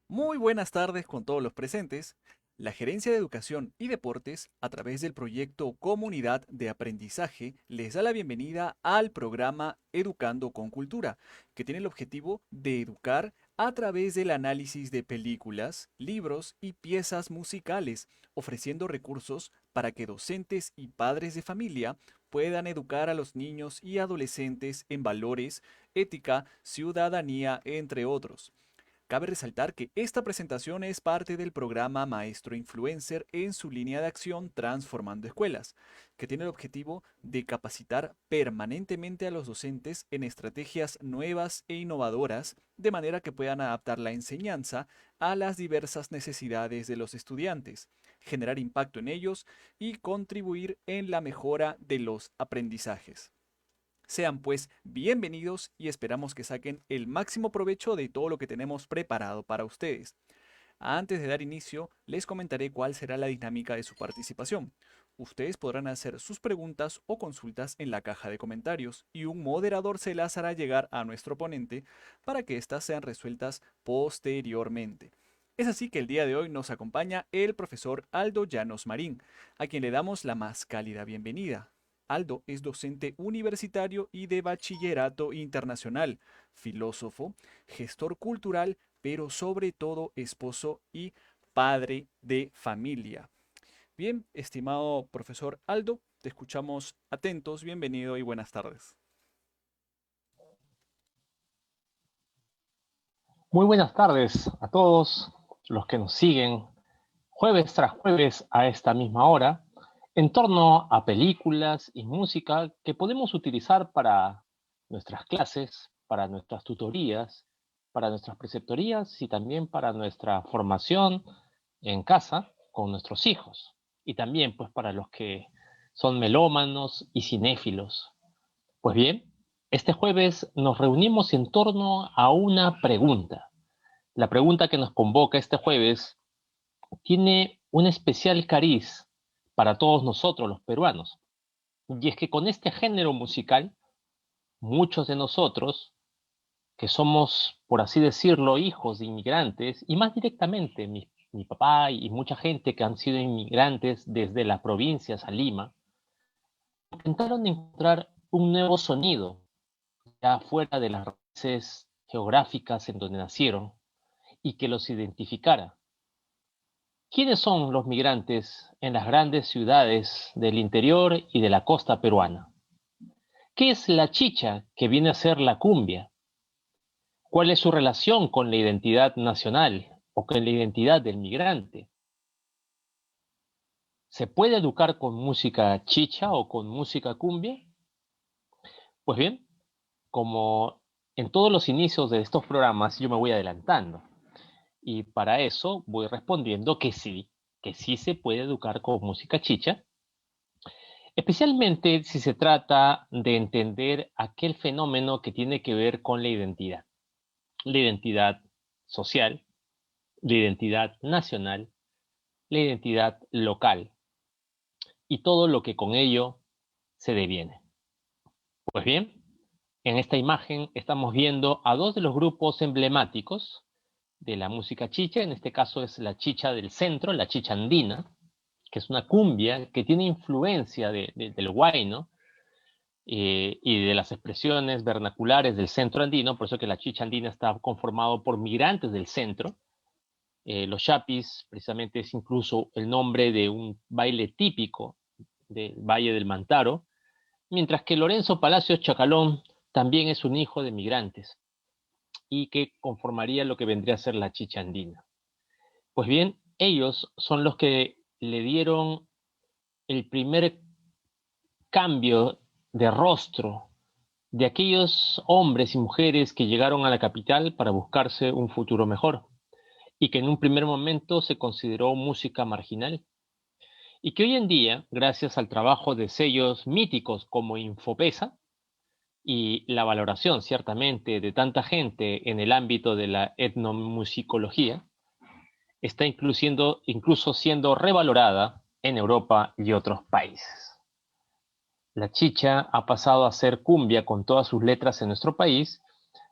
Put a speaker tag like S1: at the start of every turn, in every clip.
S1: Muy buenas tardes con todos los presentes. La Gerencia de Educación y Deportes, a través del proyecto Comunidad de Aprendizaje, les da la bienvenida al programa Educando con Cultura, que tiene el objetivo de educar a través del análisis de películas, libros y piezas musicales, ofreciendo recursos para que docentes y padres de familia puedan educar a los niños y adolescentes en valores, ética, ciudadanía, entre otros. Cabe resaltar que esta presentación es parte del programa Maestro Influencer en su línea de acción Transformando Escuelas, que tiene el objetivo de capacitar permanentemente a los docentes en estrategias nuevas e innovadoras, de manera que puedan adaptar la enseñanza a las diversas necesidades de los estudiantes, generar impacto en ellos y contribuir en la mejora de los aprendizajes. Sean pues bienvenidos y esperamos que saquen el máximo provecho de todo lo que tenemos preparado para ustedes. Antes de dar inicio, les comentaré cuál será la dinámica de su participación. Ustedes podrán hacer sus preguntas o consultas en la caja de comentarios y un moderador se las hará llegar a nuestro ponente para que éstas sean resueltas posteriormente. Es así que el día de hoy nos acompaña el profesor Aldo Llanos Marín, a quien le damos la más cálida bienvenida. Aldo es docente universitario y de bachillerato internacional, filósofo, gestor cultural, pero sobre todo esposo y padre de familia. Bien, estimado profesor Aldo, te escuchamos atentos, bienvenido y buenas tardes.
S2: Muy buenas tardes a todos los que nos siguen jueves tras jueves a esta misma hora en torno a películas y música que podemos utilizar para nuestras clases, para nuestras tutorías, para nuestras preceptorías y también para nuestra formación en casa con nuestros hijos. Y también pues para los que son melómanos y cinéfilos. Pues bien, este jueves nos reunimos en torno a una pregunta. La pregunta que nos convoca este jueves tiene un especial cariz para todos nosotros los peruanos. Y es que con este género musical, muchos de nosotros, que somos, por así decirlo, hijos de inmigrantes, y más directamente mi papá y mucha gente que han sido inmigrantes desde las provincias a Lima, intentaron encontrar un nuevo sonido, ya fuera de las raíces geográficas en donde nacieron, y que los identificara. ¿Quiénes son los migrantes en las grandes ciudades del interior y de la costa peruana? ¿Qué es la chicha que viene a ser la cumbia? ¿Cuál es su relación con la identidad nacional o con la identidad del migrante? ¿Se puede educar con música chicha o con música cumbia? Pues bien, como en todos los inicios de estos programas, yo me voy adelantando. Y para eso voy respondiendo que sí se puede educar con música chicha, especialmente si se trata de entender aquel fenómeno que tiene que ver con la identidad social, la identidad nacional, la identidad local y todo lo que con ello se deviene. Pues bien, en esta imagen estamos viendo a dos de los grupos emblemáticos de la música chicha, en este caso es la chicha del centro, la chicha andina, que es una cumbia que tiene influencia del huayno, y de las expresiones vernaculares del centro andino, por eso que la chicha andina está conformado por migrantes del centro. Los chapis, precisamente, es incluso el nombre de un baile típico del Valle del Mantaro, mientras que Lorenzo Palacios Chacalón también es un hijo de migrantes y que conformaría lo que vendría a ser la chicha andina. Pues bien, ellos son los que le dieron el primer cambio de rostro de aquellos hombres y mujeres que llegaron a la capital para buscarse un futuro mejor y que en un primer momento se consideró música marginal y que hoy en día, gracias al trabajo de sellos míticos como Infopesa y la valoración ciertamente de tanta gente en el ámbito de la etnomusicología, está incluso siendo revalorada en Europa y otros países. La chicha ha pasado a ser cumbia con todas sus letras en nuestro país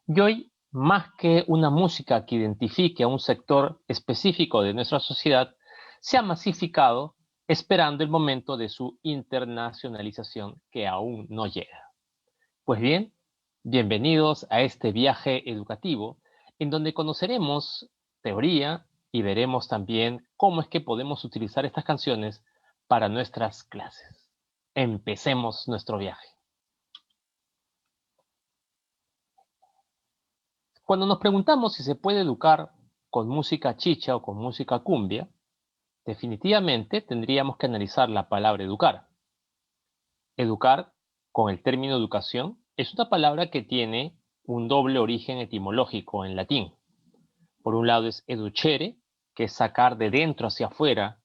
S2: y hoy más que una música que identifique a un sector específico de nuestra sociedad, se ha masificado esperando el momento de su internacionalización que aún no llega. Pues bien, bienvenidos a este viaje educativo en donde conoceremos teoría y veremos también cómo es que podemos utilizar estas canciones para nuestras clases. Empecemos nuestro viaje. Cuando nos preguntamos si se puede educar con música chicha o con música cumbia, definitivamente tendríamos que analizar la palabra educar. Educar, con el término educación, es una palabra que tiene un doble origen etimológico en latín. Por un lado es educere, que es sacar de dentro hacia afuera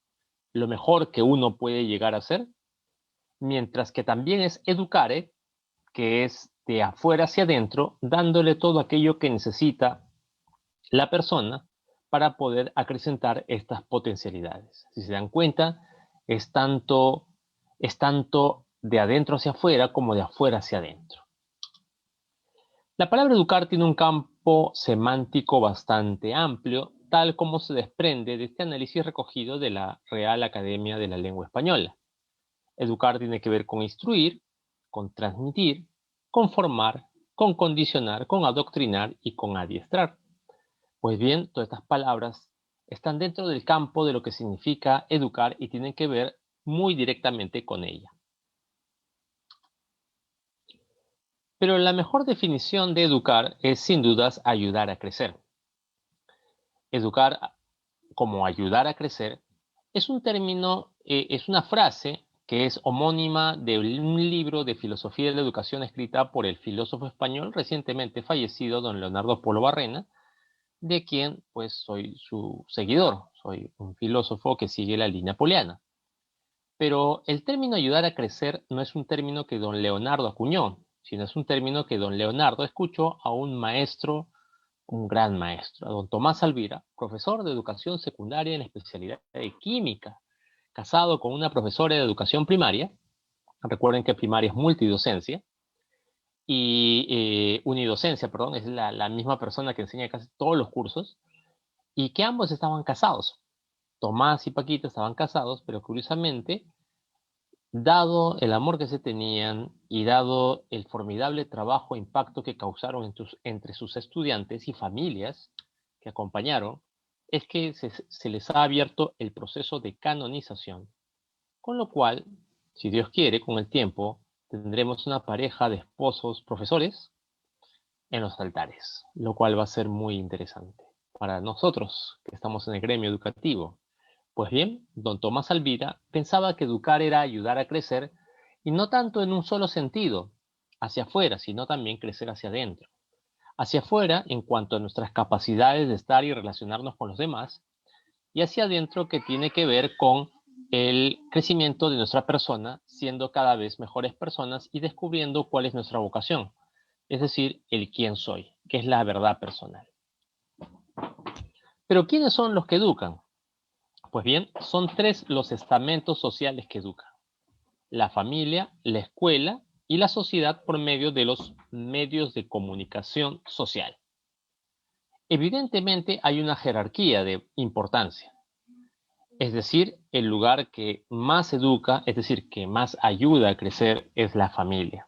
S2: lo mejor que uno puede llegar a ser, mientras que también es educare, que es de afuera hacia adentro, dándole todo aquello que necesita la persona para poder acrecentar estas potencialidades. Si se dan cuenta, es tanto de adentro hacia afuera como de afuera hacia adentro. La palabra educar tiene un campo semántico bastante amplio, tal como se desprende de este análisis recogido de la Real Academia de la Lengua Española. Educar tiene que ver con instruir, con transmitir, con formar, con condicionar, con adoctrinar y con adiestrar. Pues bien, todas estas palabras están dentro del campo de lo que significa educar y tienen que ver muy directamente con ella. Pero la mejor definición de educar es sin dudas ayudar a crecer. Educar como ayudar a crecer es un término, es una frase que es homónima de un libro de filosofía de la educación escrita por el filósofo español recientemente fallecido don Leonardo Polo Barrena, de quien pues soy su seguidor, soy un filósofo que sigue la línea poliana. Pero el término ayudar a crecer no es un término que don Leonardo acuñó, sino es un término que don Leonardo escuchó a un maestro, un gran maestro, a don Tomás Alvira, profesor de educación secundaria en la especialidad de química, casado con una profesora de educación primaria. Recuerden que primaria es multidocencia, y unidocencia, perdón, es la misma persona que enseña casi todos los cursos, y que ambos estaban casados. Tomás y Paquita estaban casados, pero curiosamente, dado el amor que se tenían y dado el formidable trabajo e impacto que causaron entre sus estudiantes y familias que acompañaron, es que se les ha abierto el proceso de canonización. Con lo cual, si Dios quiere, con el tiempo, tendremos una pareja de esposos profesores en los altares, lo cual va a ser muy interesante para nosotros que estamos en el gremio educativo. Pues bien, don Tomás Alvira pensaba que educar era ayudar a crecer, y no tanto en un solo sentido, hacia afuera, sino también crecer hacia adentro. Hacia afuera en cuanto a nuestras capacidades de estar y relacionarnos con los demás, y hacia adentro que tiene que ver con el crecimiento de nuestra persona, siendo cada vez mejores personas y descubriendo cuál es nuestra vocación, es decir, el quién soy, que es la verdad personal. Pero ¿quiénes son los que educan? Pues bien, son tres los estamentos sociales que educan: la familia, la escuela y la sociedad por medio de los medios de comunicación social. Evidentemente hay una jerarquía de importancia, es decir, el lugar que más educa, es decir, que más ayuda a crecer, es la familia.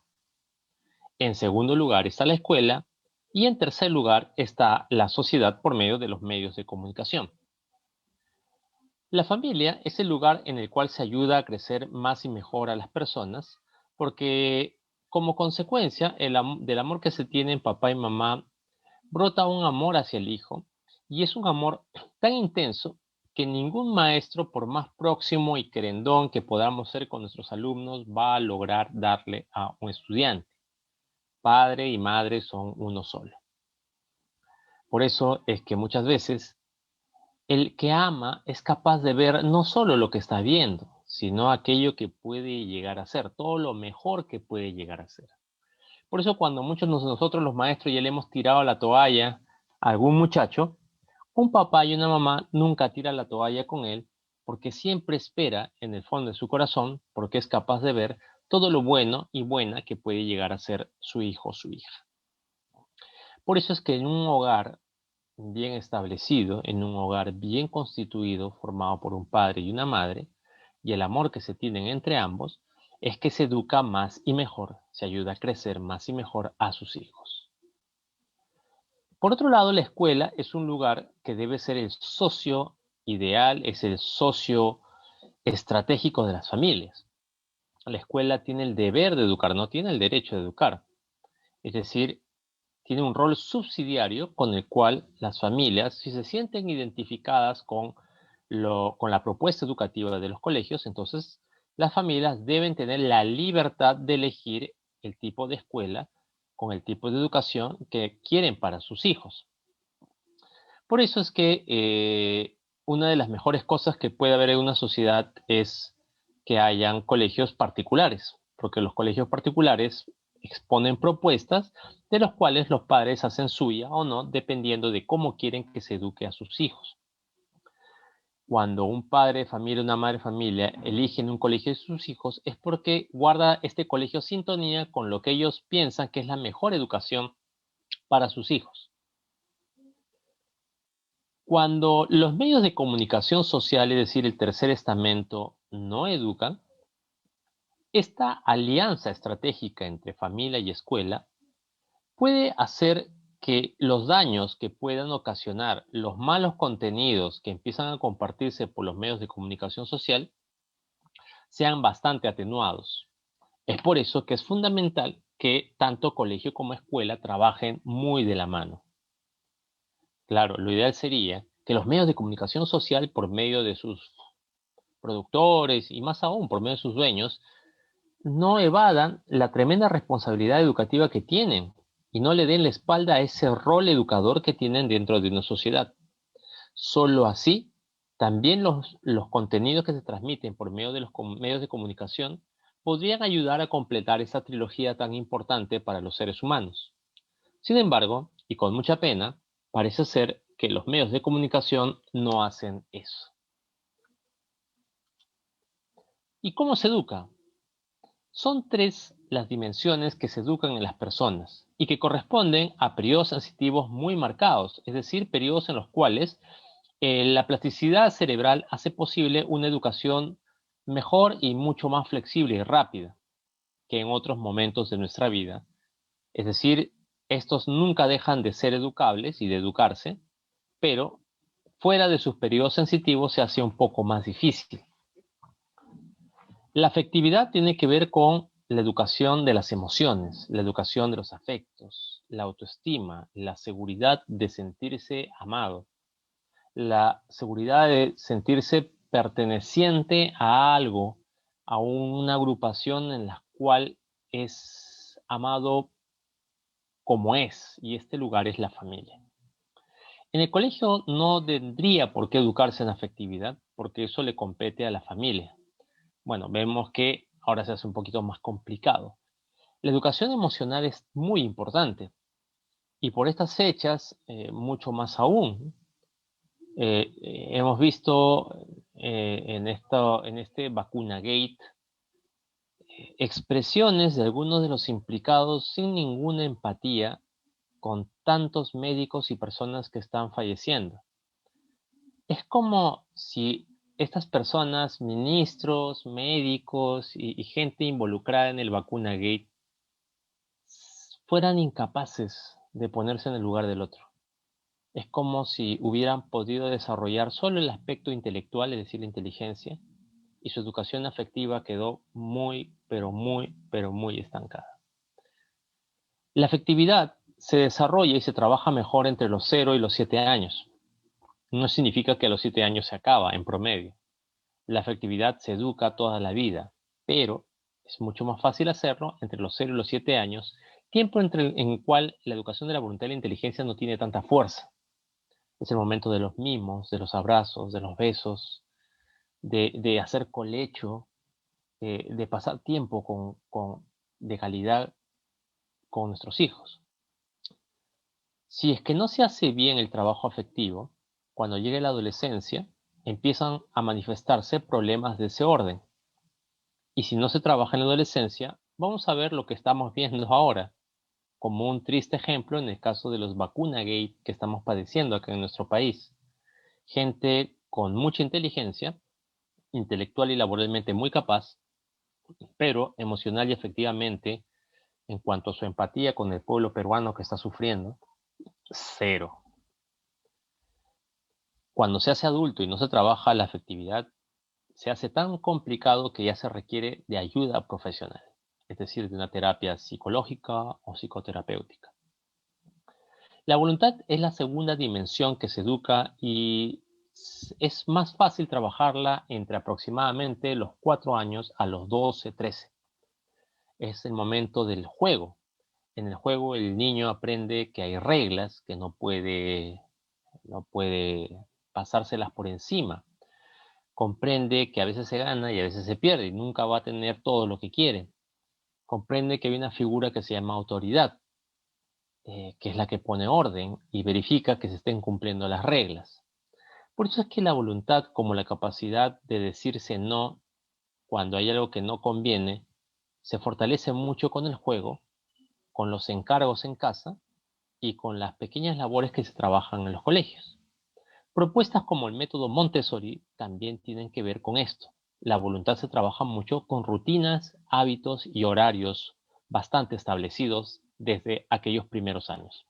S2: En segundo lugar está la escuela y en tercer lugar está la sociedad por medio de los medios de comunicación. La familia es el lugar en el cual se ayuda a crecer más y mejor a las personas, porque como consecuencia del amor que se tiene en papá y mamá, brota un amor hacia el hijo, y es un amor tan intenso que ningún maestro, por más próximo y querendón que podamos ser con nuestros alumnos, va a lograr darle a un estudiante. Padre y madre son uno solo. Por eso es que muchas veces el que ama es capaz de ver no solo lo que está viendo, sino aquello que puede llegar a ser, todo lo mejor que puede llegar a ser. Por eso cuando muchos de nosotros los maestros ya le hemos tirado la toalla a algún muchacho, un papá y una mamá nunca tiran la toalla con él, porque siempre espera en el fondo de su corazón, porque es capaz de ver todo lo bueno y buena que puede llegar a ser su hijo o su hija. Por eso es que en un hogar bien establecido, en un hogar bien constituido, formado por un padre y una madre, y el amor que se tienen entre ambos, es que se educa más y mejor, se ayuda a crecer más y mejor a sus hijos. Por otro lado, la escuela es un lugar que debe ser el socio ideal, es el socio estratégico de las familias. La escuela tiene el deber de educar, no tiene el derecho de educar. Es decir, tiene un rol subsidiario con el cual las familias, si se sienten identificadas con la propuesta educativa de los colegios, entonces las familias deben tener la libertad de elegir el tipo de escuela con el tipo de educación que quieren para sus hijos. Por eso es que una de las mejores cosas que puede haber en una sociedad es que hayan colegios particulares, porque los colegios particulares exponen propuestas de los cuales los padres hacen suya o no, dependiendo de cómo quieren que se eduque a sus hijos. Cuando un padre de familia, una madre de familia eligen un colegio de sus hijos, es porque guarda este colegio sintonía con lo que ellos piensan que es la mejor educación para sus hijos. Cuando los medios de comunicación social, es decir, el tercer estamento, no educan, esta alianza estratégica entre familia y escuela puede hacer que los daños que puedan ocasionar los malos contenidos que empiezan a compartirse por los medios de comunicación social sean bastante atenuados. Es por eso que es fundamental que tanto colegio como escuela trabajen muy de la mano. Claro, lo ideal sería que los medios de comunicación social, por medio de sus productores y más aún por medio de sus dueños, no evadan la tremenda responsabilidad educativa que tienen y no le den la espalda a ese rol educador que tienen dentro de una sociedad. Solo así, también los contenidos que se transmiten por medio de los medios de comunicación podrían ayudar a completar esa trilogía tan importante para los seres humanos. Sin embargo, y con mucha pena, parece ser que los medios de comunicación no hacen eso. ¿Y cómo se educa? Son tres las dimensiones que se educan en las personas y que corresponden a periodos sensitivos muy marcados, es decir, periodos en los cuales la plasticidad cerebral hace posible una educación mejor y mucho más flexible y rápida que en otros momentos de nuestra vida. Es decir, estos nunca dejan de ser educables y de educarse, pero fuera de sus periodos sensitivos se hace un poco más difícil. La afectividad tiene que ver con la educación de las emociones, la educación de los afectos, la autoestima, la seguridad de sentirse amado, la seguridad de sentirse perteneciente a algo, a una agrupación en la cual es amado como es, y este lugar es la familia. En el colegio no tendría por qué educarse en afectividad, porque eso le compete a la familia. Bueno, vemos que ahora se hace un poquito más complicado. La educación emocional es muy importante y por estas fechas, mucho más aún. Hemos visto en este vacuna gate expresiones de algunos de los implicados sin ninguna empatía con tantos médicos y personas que están falleciendo. Es como si estas personas, ministros, médicos y gente involucrada en el vacuna gate, fueran incapaces de ponerse en el lugar del otro. Es como si hubieran podido desarrollar solo el aspecto intelectual, es decir, la inteligencia, y su educación afectiva quedó muy, pero muy estancada. La afectividad se desarrolla y se trabaja mejor entre los 0 y los 7 años. No significa que a los 7 años se acaba, en promedio. La afectividad se educa toda la vida, pero es mucho más fácil hacerlo entre los 0 y los 7 años, tiempo en el cual la educación de la voluntad y la inteligencia no tiene tanta fuerza. Es el momento de los mimos, de los abrazos, de los besos, de hacer colecho, de pasar tiempo de calidad con nuestros hijos. Si es que no se hace bien el trabajo afectivo, cuando llegue la adolescencia, empiezan a manifestarse problemas de ese orden. Y si no se trabaja en la adolescencia, vamos a ver lo que estamos viendo ahora. como un triste ejemplo en el caso de los vacunagate que estamos padeciendo acá en nuestro país. Gente con mucha inteligencia, intelectual y laboralmente muy capaz, pero emocional y efectivamente, en cuanto a su empatía con el pueblo peruano que está sufriendo, cero. Cuando se hace adulto y no se trabaja la afectividad, se hace tan complicado que ya se requiere de ayuda profesional, es decir, de una terapia psicológica o psicoterapéutica. La voluntad es la segunda dimensión que se educa y es más fácil trabajarla entre aproximadamente los 4 años a los 12, 13. Es el momento del juego. En el juego el niño aprende que hay reglas, que no puede pasárselas por encima. Comprende que a veces se gana y a veces se pierde y nunca va a tener todo lo que quiere. Comprende que hay una figura que se llama autoridad, que es la que pone orden y verifica que se estén cumpliendo las reglas. Por eso es que la voluntad, como la capacidad de decirse no cuando hay algo que no conviene, se fortalece mucho con el juego, con los encargos en casa y con las pequeñas labores que se trabajan en los colegios. Propuestas como el método Montessori también tienen que ver con esto. La voluntad se trabaja mucho con rutinas, hábitos y horarios bastante establecidos desde aquellos primeros años.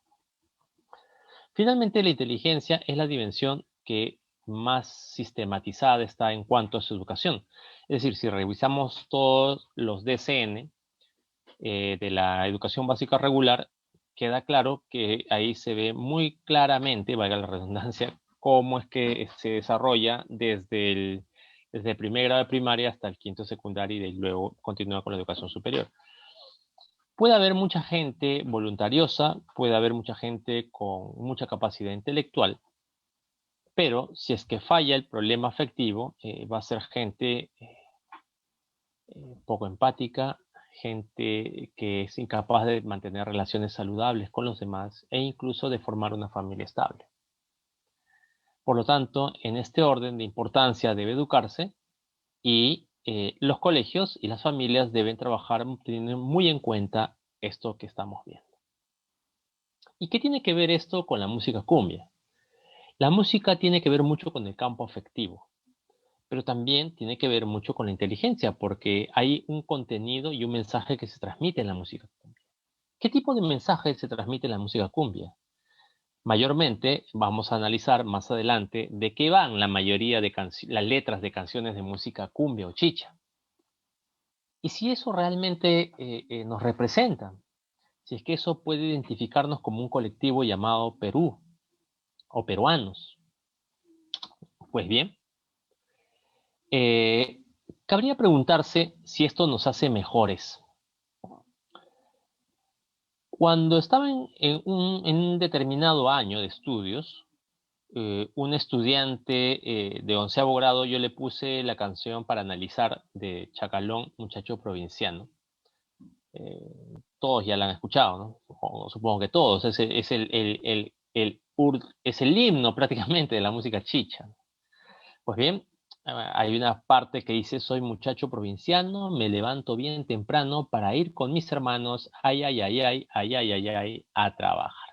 S2: Finalmente, la inteligencia es la dimensión que más sistematizada está en cuanto a su educación. Es decir, si revisamos todos los DCN de la educación básica regular, queda claro que ahí se ve muy claramente, valga la redundancia, cómo es que se desarrolla desde el primer grado de primaria hasta el quinto secundario y luego continúa con la educación superior. Puede haber mucha gente voluntariosa, puede haber mucha gente con mucha capacidad intelectual, pero si es que falla el problema afectivo, va a ser gente poco empática, gente que es incapaz de mantener relaciones saludables con los demás e incluso de formar una familia estable. Por lo tanto, en este orden de importancia debe educarse y los colegios y las familias deben trabajar teniendo muy en cuenta esto que estamos viendo. ¿Y qué tiene que ver esto con la música cumbia? La música tiene que ver mucho con el campo afectivo, pero también tiene que ver mucho con la inteligencia, porque hay un contenido y un mensaje que se transmite en la música cumbia. ¿Qué tipo de mensaje se transmite en la música cumbia? Mayormente vamos a analizar más adelante de qué van la mayoría de las letras de canciones de música cumbia o chicha. Y si eso realmente nos representa, si es que eso puede identificarnos como un colectivo llamado Perú o peruanos. Pues bien, cabría preguntarse si esto nos hace mejores. Cuando estaba en un determinado año de estudios, un estudiante de 11º grado, yo le puse la canción para analizar de Chacalón, Muchacho Provinciano. Todos ya la han escuchado, ¿no? Supongo que todos. Es el himno prácticamente de la música chicha. Pues bien, hay una parte que dice: soy muchacho provinciano, me levanto bien temprano para ir con mis hermanos, ay, ay, ay, ay, ay, ay, ay, ay, a trabajar.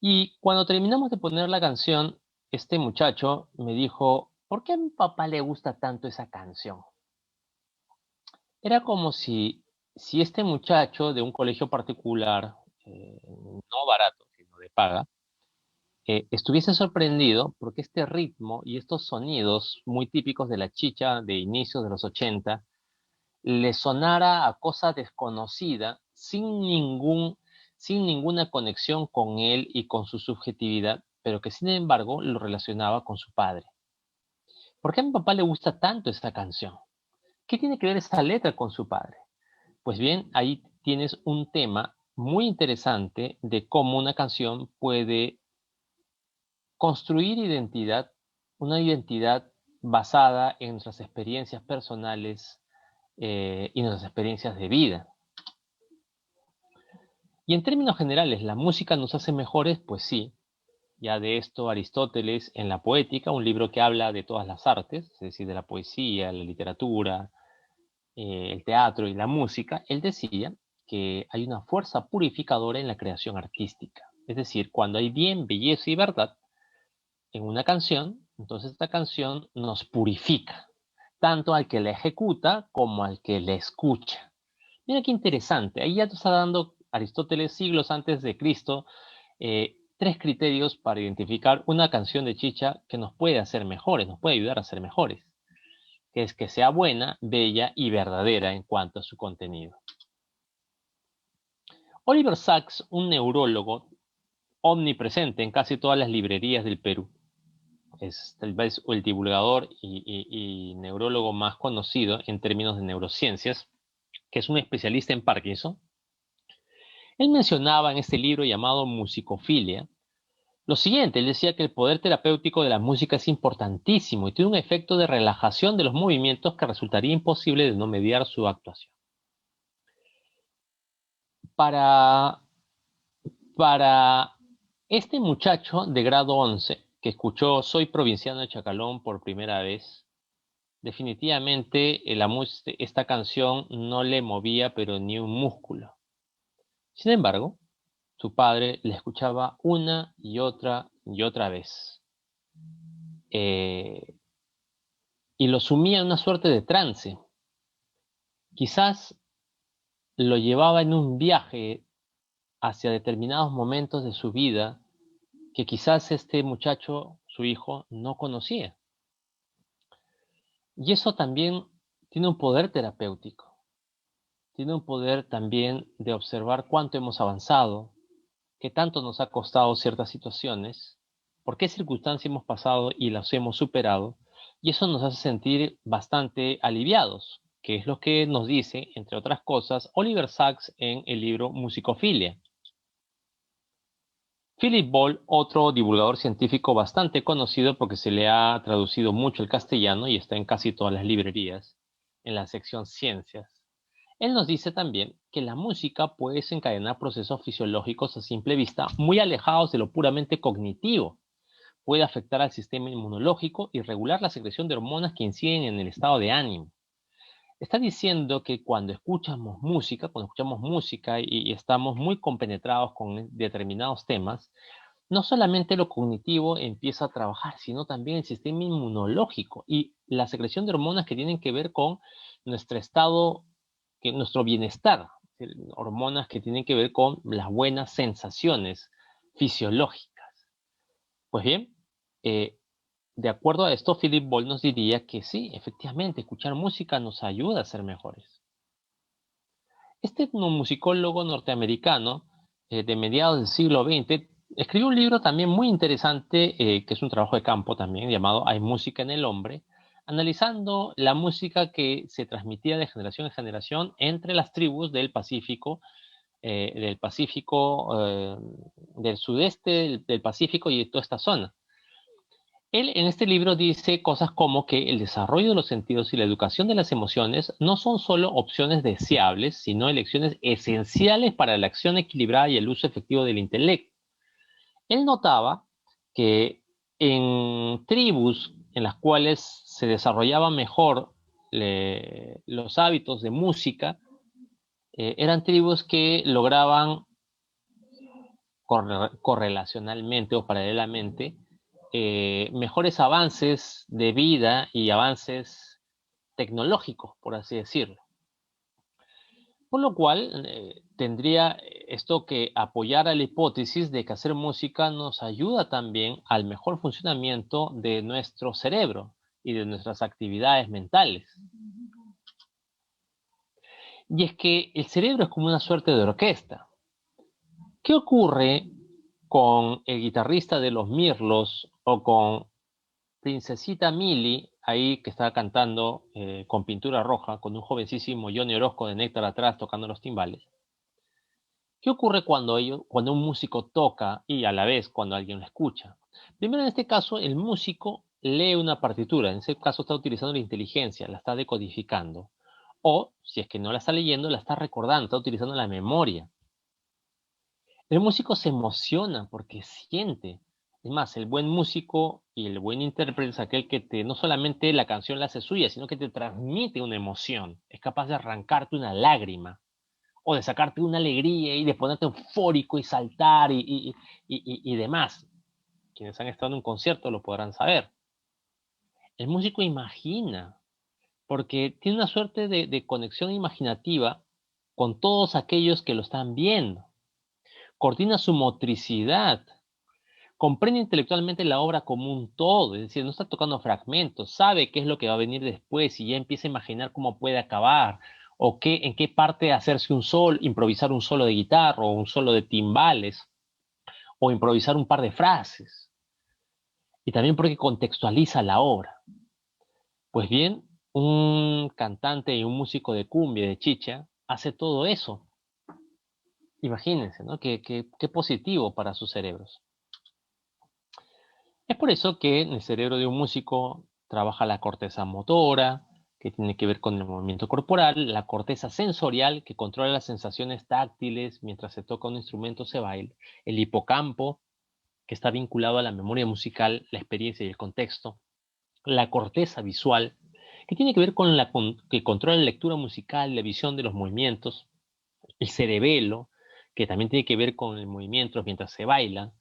S2: Y cuando terminamos de poner la canción, este muchacho me dijo: ¿por qué a mi papá le gusta tanto esa canción? Era como si este muchacho de un colegio particular, no barato, sino de paga, estuviese sorprendido porque este ritmo y estos sonidos muy típicos de la chicha de inicios de los 80 le sonara a cosa desconocida, sin ninguna conexión con él y con su subjetividad, pero que sin embargo lo relacionaba con su padre. ¿Por qué a mi papá le gusta tanto esta canción? ¿Qué tiene que ver esta letra con su padre? Pues bien, ahí tienes un tema muy interesante de cómo una canción puede construir identidad, una identidad basada en nuestras experiencias personales y nuestras experiencias de vida. Y en términos generales, ¿la música nos hace mejores? Pues sí. Ya de esto Aristóteles en La Poética, un libro que habla de todas las artes, es decir, de la poesía, la literatura, el teatro y la música, él decía que hay una fuerza purificadora en la creación artística. Es decir, cuando hay bien, belleza y verdad en una canción, entonces esta canción nos purifica, tanto al que la ejecuta como al que la escucha. Mira qué interesante, ahí ya te está dando Aristóteles siglos antes de Cristo tres criterios para identificar una canción de chicha que nos puede hacer mejores, nos puede ayudar a ser mejores, que es que sea buena, bella y verdadera en cuanto a su contenido. Oliver Sacks, un neurólogo omnipresente en casi todas las librerías del Perú, es tal vez el divulgador y neurólogo más conocido en términos de neurociencias, que es un especialista en Parkinson. Él mencionaba en este libro llamado Musicofilia lo siguiente. Él decía que el poder terapéutico de la música es importantísimo y tiene un efecto de relajación de los movimientos que resultaría imposible de no mediar su actuación. Para este muchacho de grado 11 que escuchó Soy provinciano de Chacalón por primera vez, definitivamente esta canción no le movía pero ni un músculo. Sin embargo, su padre la escuchaba una y otra vez. Y lo sumía en una suerte de trance. Quizás lo llevaba en un viaje hacia determinados momentos de su vida que quizás este muchacho, su hijo, no conocía. Y eso también tiene un poder terapéutico. Tiene un poder también de observar cuánto hemos avanzado, qué tanto nos ha costado ciertas situaciones, por qué circunstancias hemos pasado y las hemos superado, y eso nos hace sentir bastante aliviados, que es lo que nos dice, entre otras cosas, Oliver Sacks en el libro Musicofilia. Philip Ball, otro divulgador científico bastante conocido porque se le ha traducido mucho al castellano y está en casi todas las librerías, en la sección Ciencias. Él nos dice también que la música puede desencadenar procesos fisiológicos a simple vista muy alejados de lo puramente cognitivo. Puede afectar al sistema inmunológico y regular la secreción de hormonas que inciden en el estado de ánimo. Está diciendo que cuando escuchamos música y estamos muy compenetrados con determinados temas, no solamente lo cognitivo empieza a trabajar, sino también el sistema inmunológico y la secreción de hormonas que tienen que ver con nuestro estado, nuestro bienestar, hormonas que tienen que ver con las buenas sensaciones fisiológicas. Pues bien, de acuerdo a esto, Philip Ball nos diría que sí, efectivamente, escuchar música nos ayuda a ser mejores. Este etnomusicólogo norteamericano de mediados del siglo XX escribió un libro también muy interesante, que es un trabajo de campo también, llamado Hay música en el hombre, analizando la música que se transmitía de generación en generación entre las tribus del Pacífico, del sudeste del Pacífico y de toda esta zona. Él en este libro dice cosas como que el desarrollo de los sentidos y la educación de las emociones no son solo opciones deseables, sino elecciones esenciales para la acción equilibrada y el uso efectivo del intelecto. Él notaba que en tribus en las cuales se desarrollaban mejor los hábitos de música, eran tribus que lograban correlacionalmente o paralelamente mejores avances de vida y avances tecnológicos, por así decirlo. Por lo cual, tendría esto que apoyar a la hipótesis de que hacer música nos ayuda también al mejor funcionamiento de nuestro cerebro y de nuestras actividades mentales. Y es que el cerebro es como una suerte de orquesta. ¿Qué ocurre con el guitarrista de los Mirlos o con Princesita Mili, ahí que está cantando con pintura roja, con un jovencísimo Johnny Orozco de Néctar atrás tocando los timbales? ¿Qué ocurre cuando un músico toca y a la vez cuando alguien lo escucha? Primero, en este caso, el músico lee una partitura, en ese caso está utilizando la inteligencia, la está decodificando. O, si es que no la está leyendo, la está recordando, está utilizando la memoria. El músico se emociona porque siente. Es más, el buen músico y el buen intérprete es aquel que no solamente la canción la hace suya, sino que te transmite una emoción. Es capaz de arrancarte una lágrima o de sacarte una alegría y de ponerte eufórico y saltar y demás. Quienes han estado en un concierto lo podrán saber. El músico imagina, porque tiene una suerte de conexión imaginativa con todos aquellos que lo están viendo. Coordina su motricidad, comprende intelectualmente la obra como un todo, es decir, no está tocando fragmentos, sabe qué es lo que va a venir después y ya empieza a imaginar cómo puede acabar, o en qué parte hacerse un sol, improvisar un solo de guitarra o un solo de timbales, o improvisar un par de frases. Y también porque contextualiza la obra. Pues bien, un cantante y un músico de cumbia, de chicha, hace todo eso. Imagínense, ¿no? Qué positivo para sus cerebros. Es por eso que en el cerebro de un músico trabaja la corteza motora, que tiene que ver con el movimiento corporal, la corteza sensorial, que controla las sensaciones táctiles mientras se toca un instrumento o se baila, el hipocampo, que está vinculado a la memoria musical, la experiencia y el contexto, la corteza visual, que tiene que ver con que controla la lectura musical, la visión de los movimientos, el cerebelo, que también tiene que ver con el movimiento mientras se baila.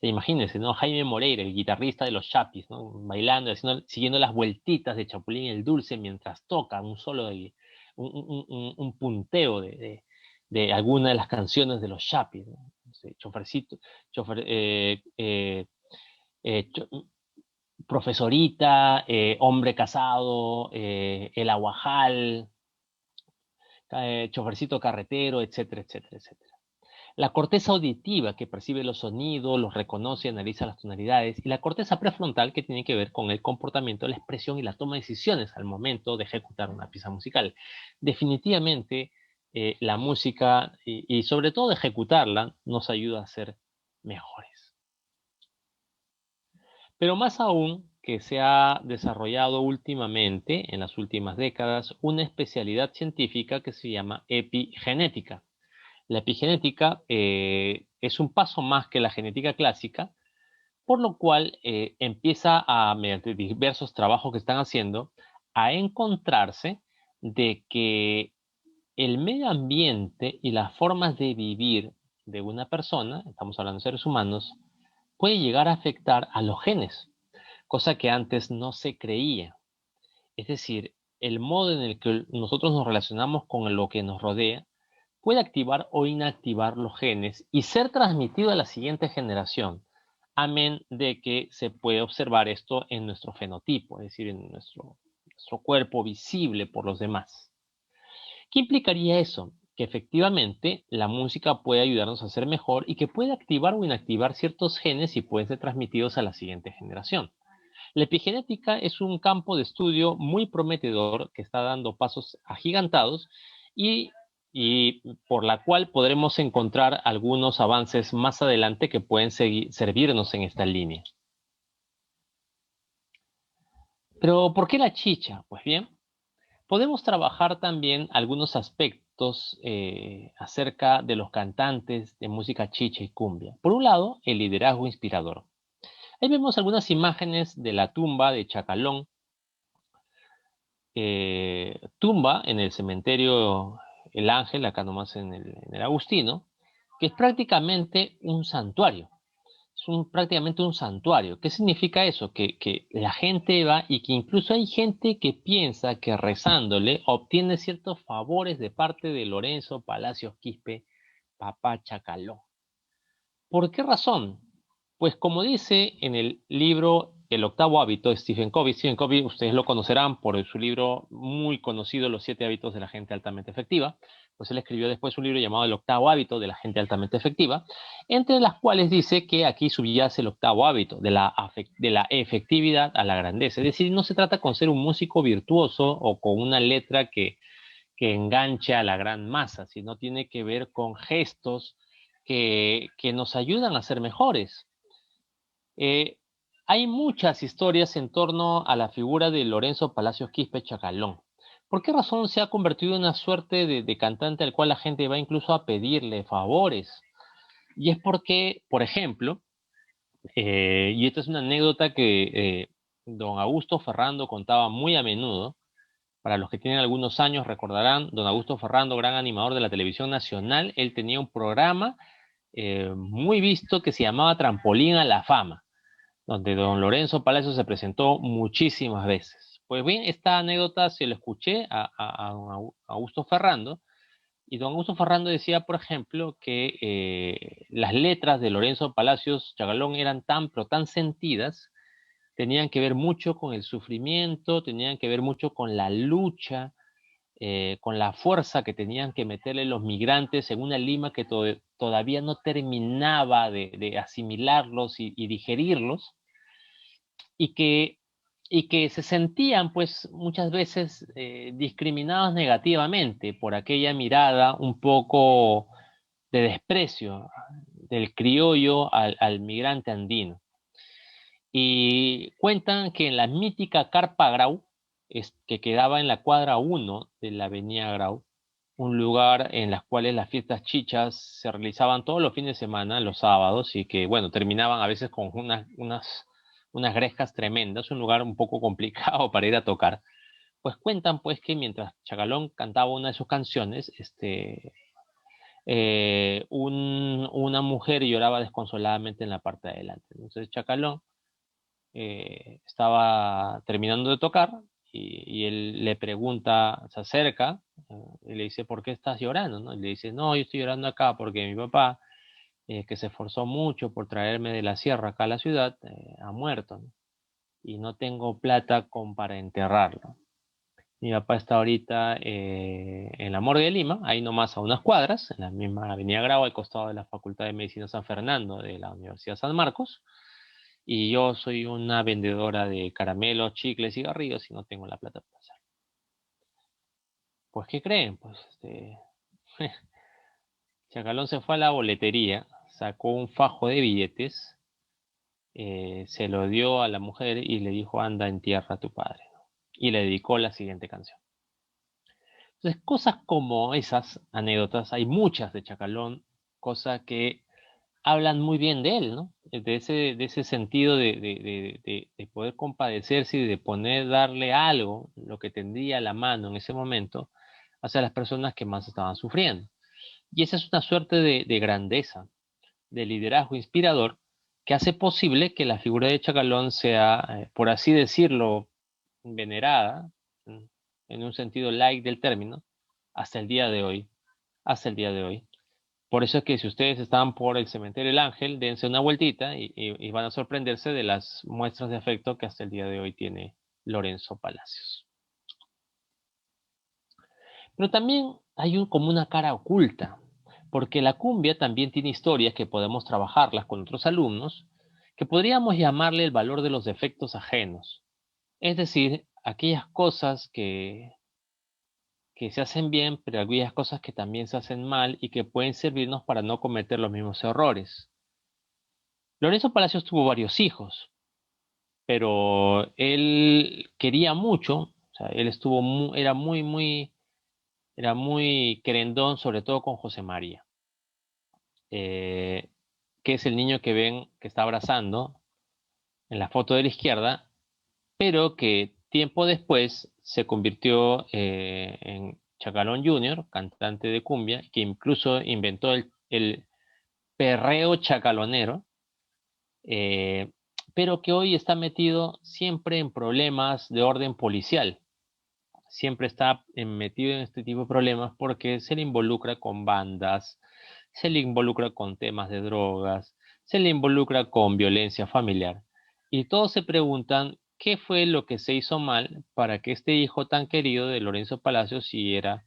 S2: Imagínense, ¿no? Jaime Moreira, el guitarrista de los Chapis, ¿no? Bailando, siguiendo las vueltitas de Chapulín el Dulce mientras toca un solo un punteo de alguna de las canciones de los Chapis, ¿no? No sé, chofercito, chofer, cho- profesorita, hombre casado, el aguajal, chofercito carretero, etcétera, etcétera, etcétera. La corteza auditiva, que percibe los sonidos, los reconoce y analiza las tonalidades, y la corteza prefrontal, que tiene que ver con el comportamiento, la expresión y la toma de decisiones al momento de ejecutar una pieza musical. Definitivamente, la música y sobre todo ejecutarla nos ayuda a ser mejores. Pero más aún que se ha desarrollado últimamente, en las últimas décadas, una especialidad científica que se llama epigenética. La epigenética es un paso más que la genética clásica, por lo cual empieza a, mediante diversos trabajos que están haciendo, a encontrarse de que el medio ambiente y las formas de vivir de una persona, estamos hablando de seres humanos, puede llegar a afectar a los genes, cosa que antes no se creía. Es decir, el modo en el que nosotros nos relacionamos con lo que nos rodea puede activar o inactivar los genes y ser transmitido a la siguiente generación, amén de que se puede observar esto en nuestro fenotipo, es decir, en nuestro cuerpo visible por los demás. ¿Qué implicaría eso? Que efectivamente la música puede ayudarnos a ser mejor y que puede activar o inactivar ciertos genes y pueden ser transmitidos a la siguiente generación. La epigenética es un campo de estudio muy prometedor que está dando pasos agigantados y, y por la cual podremos encontrar algunos avances más adelante que pueden servirnos en esta línea. Pero ¿por qué la chicha? Pues bien, podemos trabajar también algunos aspectos acerca de los cantantes de música chicha y cumbia. Por un lado, el liderazgo inspirador. Ahí vemos algunas imágenes de la tumba de Chacalón, tumba en el cementerio El Ángel, acá nomás en el Agustino, que es prácticamente un santuario. Es prácticamente un santuario. ¿Qué significa eso? Que la gente va y que incluso hay gente que piensa que rezándole obtiene ciertos favores de parte de Lorenzo Palacios Quispe, papá Chacalón. ¿Por qué razón? Pues como dice en el libro El octavo hábito de Stephen Covey, ustedes lo conocerán por su libro muy conocido, Los 7 hábitos de la gente altamente efectiva, pues él escribió después un libro llamado El octavo hábito de la gente altamente efectiva, entre las cuales dice que aquí subyace el octavo hábito de la efectividad a la grandeza. Es decir, no se trata con ser un músico virtuoso o con una letra que enganche a la gran masa, sino tiene que ver con gestos que nos ayudan a ser mejores. Eh, Hay muchas historias en torno a la figura de Lorenzo Palacios Quispe Chacalón. ¿Por qué razón se ha convertido en una suerte de cantante al cual la gente va incluso a pedirle favores? Y es porque, por ejemplo, y esta es una anécdota que don Augusto Ferrando contaba muy a menudo, Para los que tienen algunos años recordarán, don Augusto Ferrando, gran animador de la televisión nacional, él tenía un programa muy visto que se llamaba Trampolín a la Fama, donde don Lorenzo Palacio se presentó muchísimas veces. Pues bien, esta anécdota se la escuché a don Augusto Ferrando, y don Augusto Ferrando decía, por ejemplo, que las letras de Lorenzo Palacios Chagalón eran tan, pero tan sentidas, tenían que ver mucho con el sufrimiento, tenían que ver mucho con la lucha, con la fuerza que tenían que meterle los migrantes en una Lima que todavía no terminaba de asimilarlos y digerirlos, y que, y que se sentían pues muchas veces discriminados negativamente por aquella mirada un poco de desprecio del criollo al migrante andino. Y cuentan que en la mítica Carpa Grau, que quedaba en la cuadra 1 de la avenida Grau, un lugar en las cuales las fiestas chichas se realizaban todos los fines de semana, los sábados, y que, bueno, terminaban a veces con unas grescas tremendas, un lugar un poco complicado para ir a tocar. Pues cuentan, pues, que mientras Chagalón cantaba una de sus canciones, una mujer lloraba desconsoladamente en la parte de adelante. Entonces Chacalón estaba terminando de tocar y él le pregunta, se acerca y le dice, ¿por qué estás llorando? ¿No? Y le dice, no, yo estoy llorando acá porque mi papá, que se esforzó mucho por traerme de la sierra acá a la ciudad, ha muerto, ¿no? Y no tengo plata para enterrarlo. Mi papá está ahorita en la morgue de Lima, ahí nomás a unas cuadras, en la misma Avenida Grau, al costado de la Facultad de Medicina San Fernando de la Universidad San Marcos. Y yo soy una vendedora de caramelos, chicles y cigarrillos y no tengo la plata para hacerlo. Pues, ¿qué creen? Pues, Chacalón se fue a la boletería, sacó un fajo de billetes, se lo dio a la mujer y le dijo, anda, entierra a tu padre, ¿no? Y le dedicó la siguiente canción. Entonces, cosas como esas anécdotas, hay muchas de Chacalón, cosas que hablan muy bien de él, ¿no? De ese sentido de poder compadecerse y de poner, darle algo, lo que tendría a la mano en ese momento, hacia las personas que más estaban sufriendo. Y esa es una suerte de grandeza, de liderazgo inspirador, que hace posible que la figura de Chacalón sea, por así decirlo, venerada, en un sentido light del término, hasta el día de hoy, hasta el día de hoy. Por eso es que si ustedes están por el cementerio El Ángel, dense una vueltita y van a sorprenderse de las muestras de afecto que hasta el día de hoy tiene Lorenzo Palacios. Pero también hay como una cara oculta, porque la cumbia también tiene historias que podemos trabajarlas con otros alumnos, que podríamos llamarle el valor de los defectos ajenos. Es decir, aquellas cosas que se hacen bien, pero aquellas cosas que también se hacen mal y que pueden servirnos para no cometer los mismos errores. Lorenzo Palacios tuvo varios hijos, pero él quería mucho, o sea, él era muy querendón, sobre todo con José María, eh, que es el niño que ven que está abrazando en la foto de la izquierda, pero que tiempo después se convirtió en Chacalón Jr., cantante de cumbia, que incluso inventó el perreo chacalonero, eh, pero que hoy está metido siempre en problemas de orden policial. Siempre está metido en este tipo de problemas porque se le involucra con bandas, se le involucra con temas de drogas, se le involucra con violencia familiar. Y todos se preguntan qué fue lo que se hizo mal para que este hijo tan querido de Lorenzo Palacios siguiera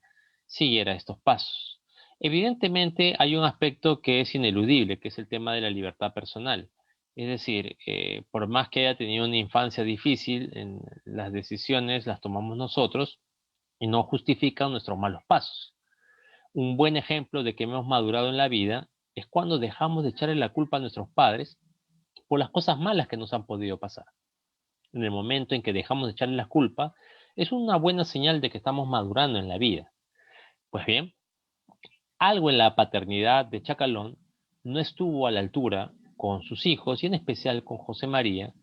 S2: estos pasos. Evidentemente hay un aspecto que es ineludible, que es el tema de la libertad personal. Es decir, por más que haya tenido una infancia difícil, las decisiones las tomamos nosotros y no justifican nuestros malos pasos. Un buen ejemplo de que hemos madurado en la vida es cuando dejamos de echarle la culpa a nuestros padres por las cosas malas que nos han podido pasar. En el momento en que dejamos de echarle la culpa, es una buena señal de que estamos madurando en la vida. Pues bien, algo en la paternidad de Chacalón no estuvo a la altura con sus hijos y en especial con José María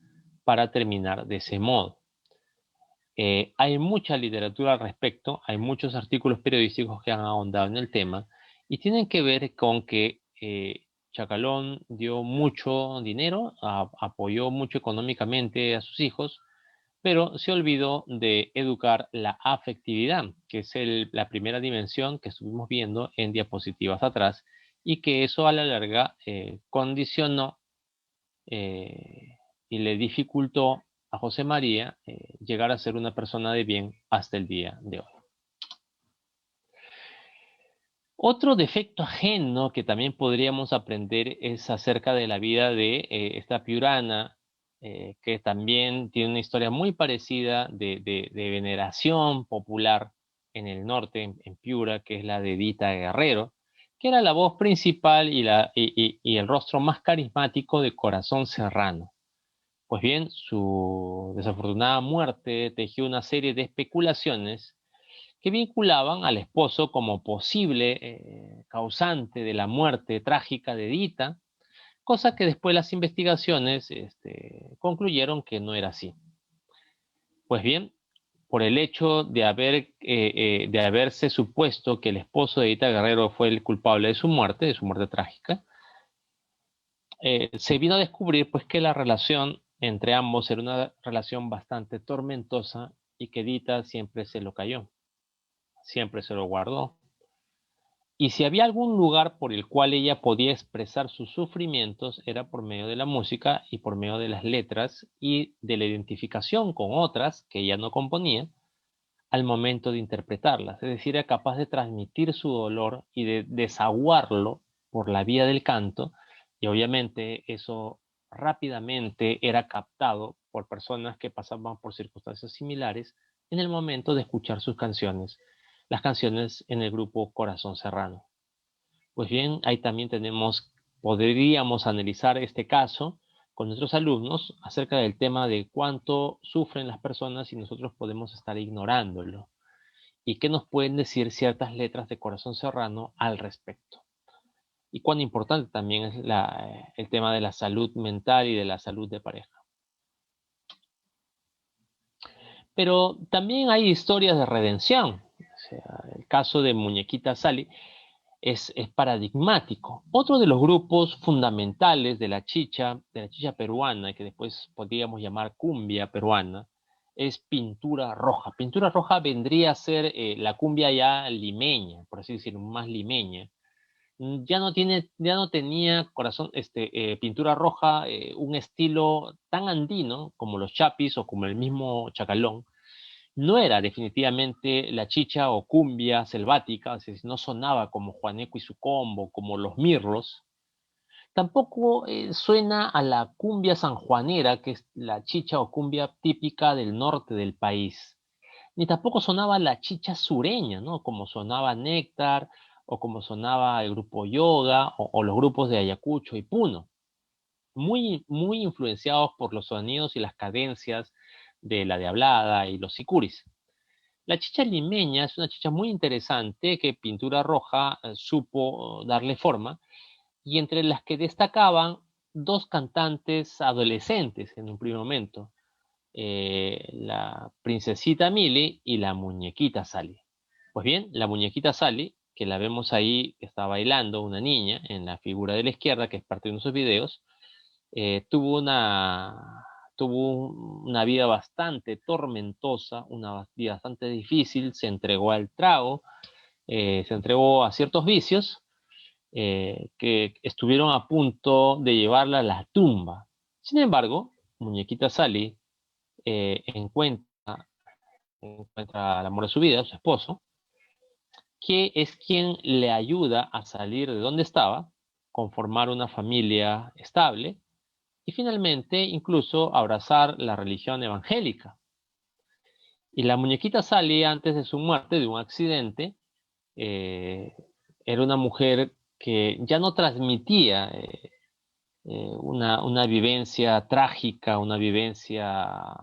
S2: para terminar de ese modo. Hay mucha literatura al respecto, hay muchos artículos periodísticos que han ahondado en el tema y tienen que ver con que Chacalón dio mucho dinero, apoyó mucho económicamente a sus hijos, pero se olvidó de educar la afectividad, que es la primera dimensión que estuvimos viendo en diapositivas atrás, y que eso a la larga condicionó y le dificultó a José María llegar a ser una persona de bien hasta el día de hoy. Otro defecto ajeno que también podríamos aprender es acerca de la vida de esta Piurana, que también tiene una historia muy parecida de veneración popular en el norte, en Piura, que es la de Dita Guerrero, que era la voz principal y el rostro más carismático de Corazón Serrano. Pues bien, su desafortunada muerte tejió una serie de especulaciones que vinculaban al esposo como posible causante de la muerte trágica de Dita, cosa que después las investigaciones concluyeron que no era así. Pues bien, por el hecho de haberse supuesto que el esposo de Dita Guerrero fue el culpable de su muerte trágica, se vino a descubrir pues que la relación entre ambos era una relación bastante tormentosa y que Dita siempre se lo cayó, siempre se lo guardó. Y si había algún lugar por el cual ella podía expresar sus sufrimientos era por medio de la música y por medio de las letras y de la identificación con otras que ella no componía al momento de interpretarlas. Es decir, era capaz de transmitir su dolor y de desaguarlo por la vía del canto, y obviamente eso rápidamente era captado por personas que pasaban por circunstancias similares en el momento de escuchar sus canciones, las canciones en el grupo Corazón Serrano. Pues bien, ahí también podríamos analizar este caso con nuestros alumnos acerca del tema de cuánto sufren las personas y nosotros podemos estar ignorándolo y qué nos pueden decir ciertas letras de Corazón Serrano al respecto. Y cuán importante también es el tema de la salud mental y de la salud de pareja. Pero también hay historias de redención. O sea, el caso de Muñequita Sally es paradigmático. Otro de los grupos fundamentales de la chicha peruana, que después podríamos llamar cumbia peruana, es Pintura Roja. Pintura Roja vendría a ser la cumbia ya limeña, por así decirlo, más limeña. Ya no tenía Pintura Roja un estilo tan andino como los chapis o como el mismo chacalón. No era definitivamente la chicha o cumbia selvática, no sonaba como Juaneco y su combo, como los Mirlos. Tampoco suena a la cumbia sanjuanera, que es la chicha o cumbia típica del norte del país. Ni tampoco sonaba la chicha sureña, ¿no? Como sonaba Néctar, o como sonaba el grupo Yoga, o los grupos de Ayacucho y Puno. Muy, muy influenciados por los sonidos y las cadencias de la Diablada y los sicuris. La chicha limeña es una chicha muy interesante que Pintura Roja supo darle forma, y entre las que destacaban dos cantantes adolescentes en un primer momento, la princesita Mili y la muñequita Sally. Pues bien, la muñequita Sally, que la vemos ahí, que está bailando una niña en la figura de la izquierda, que es parte de uno de sus videos, tuvo una vida bastante tormentosa, una vida bastante difícil, se entregó al trago, se entregó a ciertos vicios que estuvieron a punto de llevarla a la tumba. Sin embargo, Muñequita Sally encuentra al amor de su vida, su esposo, que es quien le ayuda a salir de donde estaba, conformar una familia estable y finalmente incluso abrazar la religión evangélica. Y la muñequita Sally, antes de su muerte, de un accidente, eh, era una mujer que ya no transmitía una vivencia trágica, una vivencia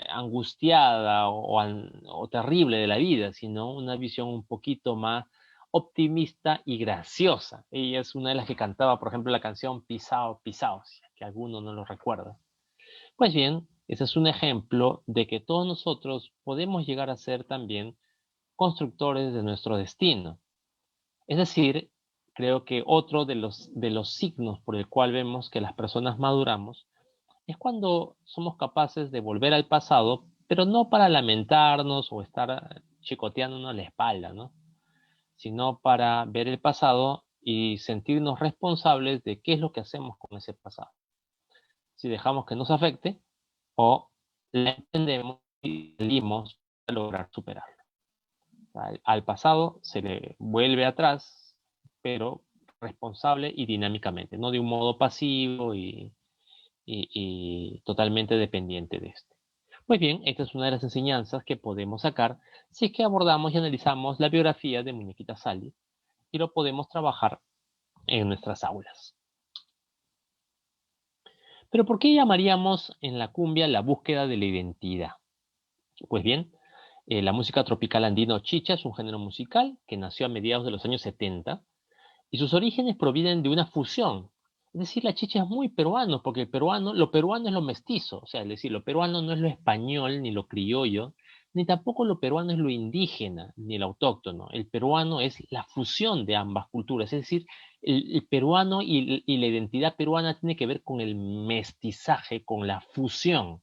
S2: angustiada o terrible de la vida, sino una visión un poquito más optimista y graciosa. Ella es una de las que cantaba, por ejemplo, la canción Pisao, Pisao, que alguno no lo recuerda. Pues bien, Ese es un ejemplo de que todos nosotros podemos llegar a ser también constructores de nuestro destino. Es decir, creo que otro de los signos por el cual vemos que las personas maduramos es cuando somos capaces de volver al pasado, pero no para lamentarnos o estar chicoteándonos la espalda, ¿no? Sino para ver el pasado y sentirnos responsables de qué es lo que hacemos con ese pasado. Si dejamos que nos afecte o la entendemos y salimos a lograr superarlo. Al pasado se le vuelve atrás, pero responsable y dinámicamente, no de un modo pasivo y totalmente dependiente de este. Pues bien, esta es una de las enseñanzas que podemos sacar si es que abordamos y analizamos la biografía de Muñequita Sally y lo podemos trabajar en nuestras aulas. Pero ¿por qué llamaríamos en la cumbia la búsqueda de la identidad? Pues bien, la música tropical andino chicha es un género musical que nació a mediados de los años 70 y sus orígenes provienen de una fusión. Es decir, la chicha es muy peruano, porque lo peruano es lo mestizo, o sea, es decir, lo peruano no es lo español ni lo criollo, ni tampoco lo peruano es lo indígena ni el autóctono. El peruano es la fusión de ambas culturas, es decir, el peruano y la identidad peruana tiene que ver con el mestizaje, con la fusión.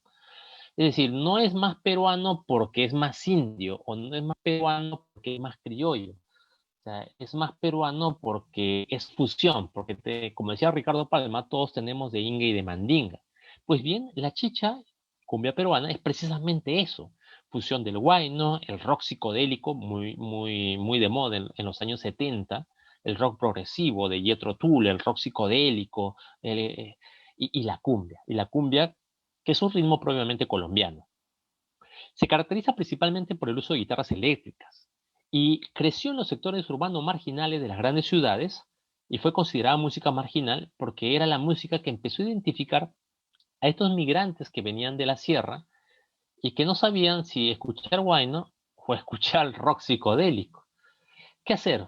S2: Es decir, no es más peruano porque es más indio, o no es más peruano porque es más criollo. O sea, es más peruano porque es fusión, porque como decía Ricardo Palma, todos tenemos de inga y de mandinga. Pues bien, la chicha, cumbia peruana, es precisamente eso, fusión del huayno, el rock psicodélico, muy de moda en los años 70, el rock progresivo de Jethro Tull, el rock psicodélico, y la cumbia, que es un ritmo propiamente colombiano. Se caracteriza principalmente por el uso de guitarras eléctricas y creció en los sectores urbanos marginales de las grandes ciudades y fue considerada música marginal porque era la música que empezó a identificar a estos migrantes que venían de la sierra y que no sabían si escuchar huayno o escuchar rock psicodélico. ¿Qué hacer?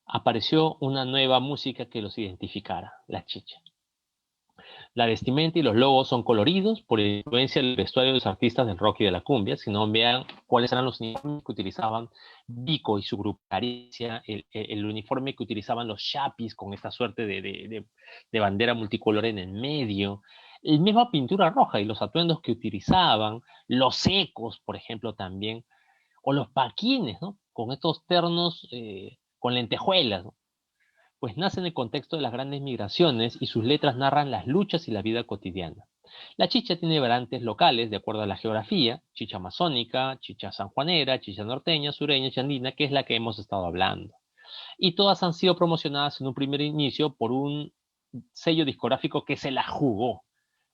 S2: Apareció una nueva música que los identificara, la chicha. La vestimenta y los logos son coloridos por influencia del vestuario de los artistas del rock y de la cumbia. Si no, vean cuáles eran los uniformes que utilizaban Vico y su grupo Caricia, el uniforme que utilizaban los chapis con esta suerte de bandera multicolor en el medio, la misma pintura roja y los atuendos que utilizaban, los ecos, por ejemplo, también, o los paquines, ¿no? Con estos ternos con lentejuelas, ¿no? Pues nace en el contexto de las grandes migraciones y sus letras narran las luchas y la vida cotidiana. La chicha tiene variantes locales de acuerdo a la geografía, chicha amazónica, chicha sanjuanera, chicha norteña, sureña y andina, que es la que hemos estado hablando. Y todas han sido promocionadas en un primer inicio por un sello discográfico que se la jugó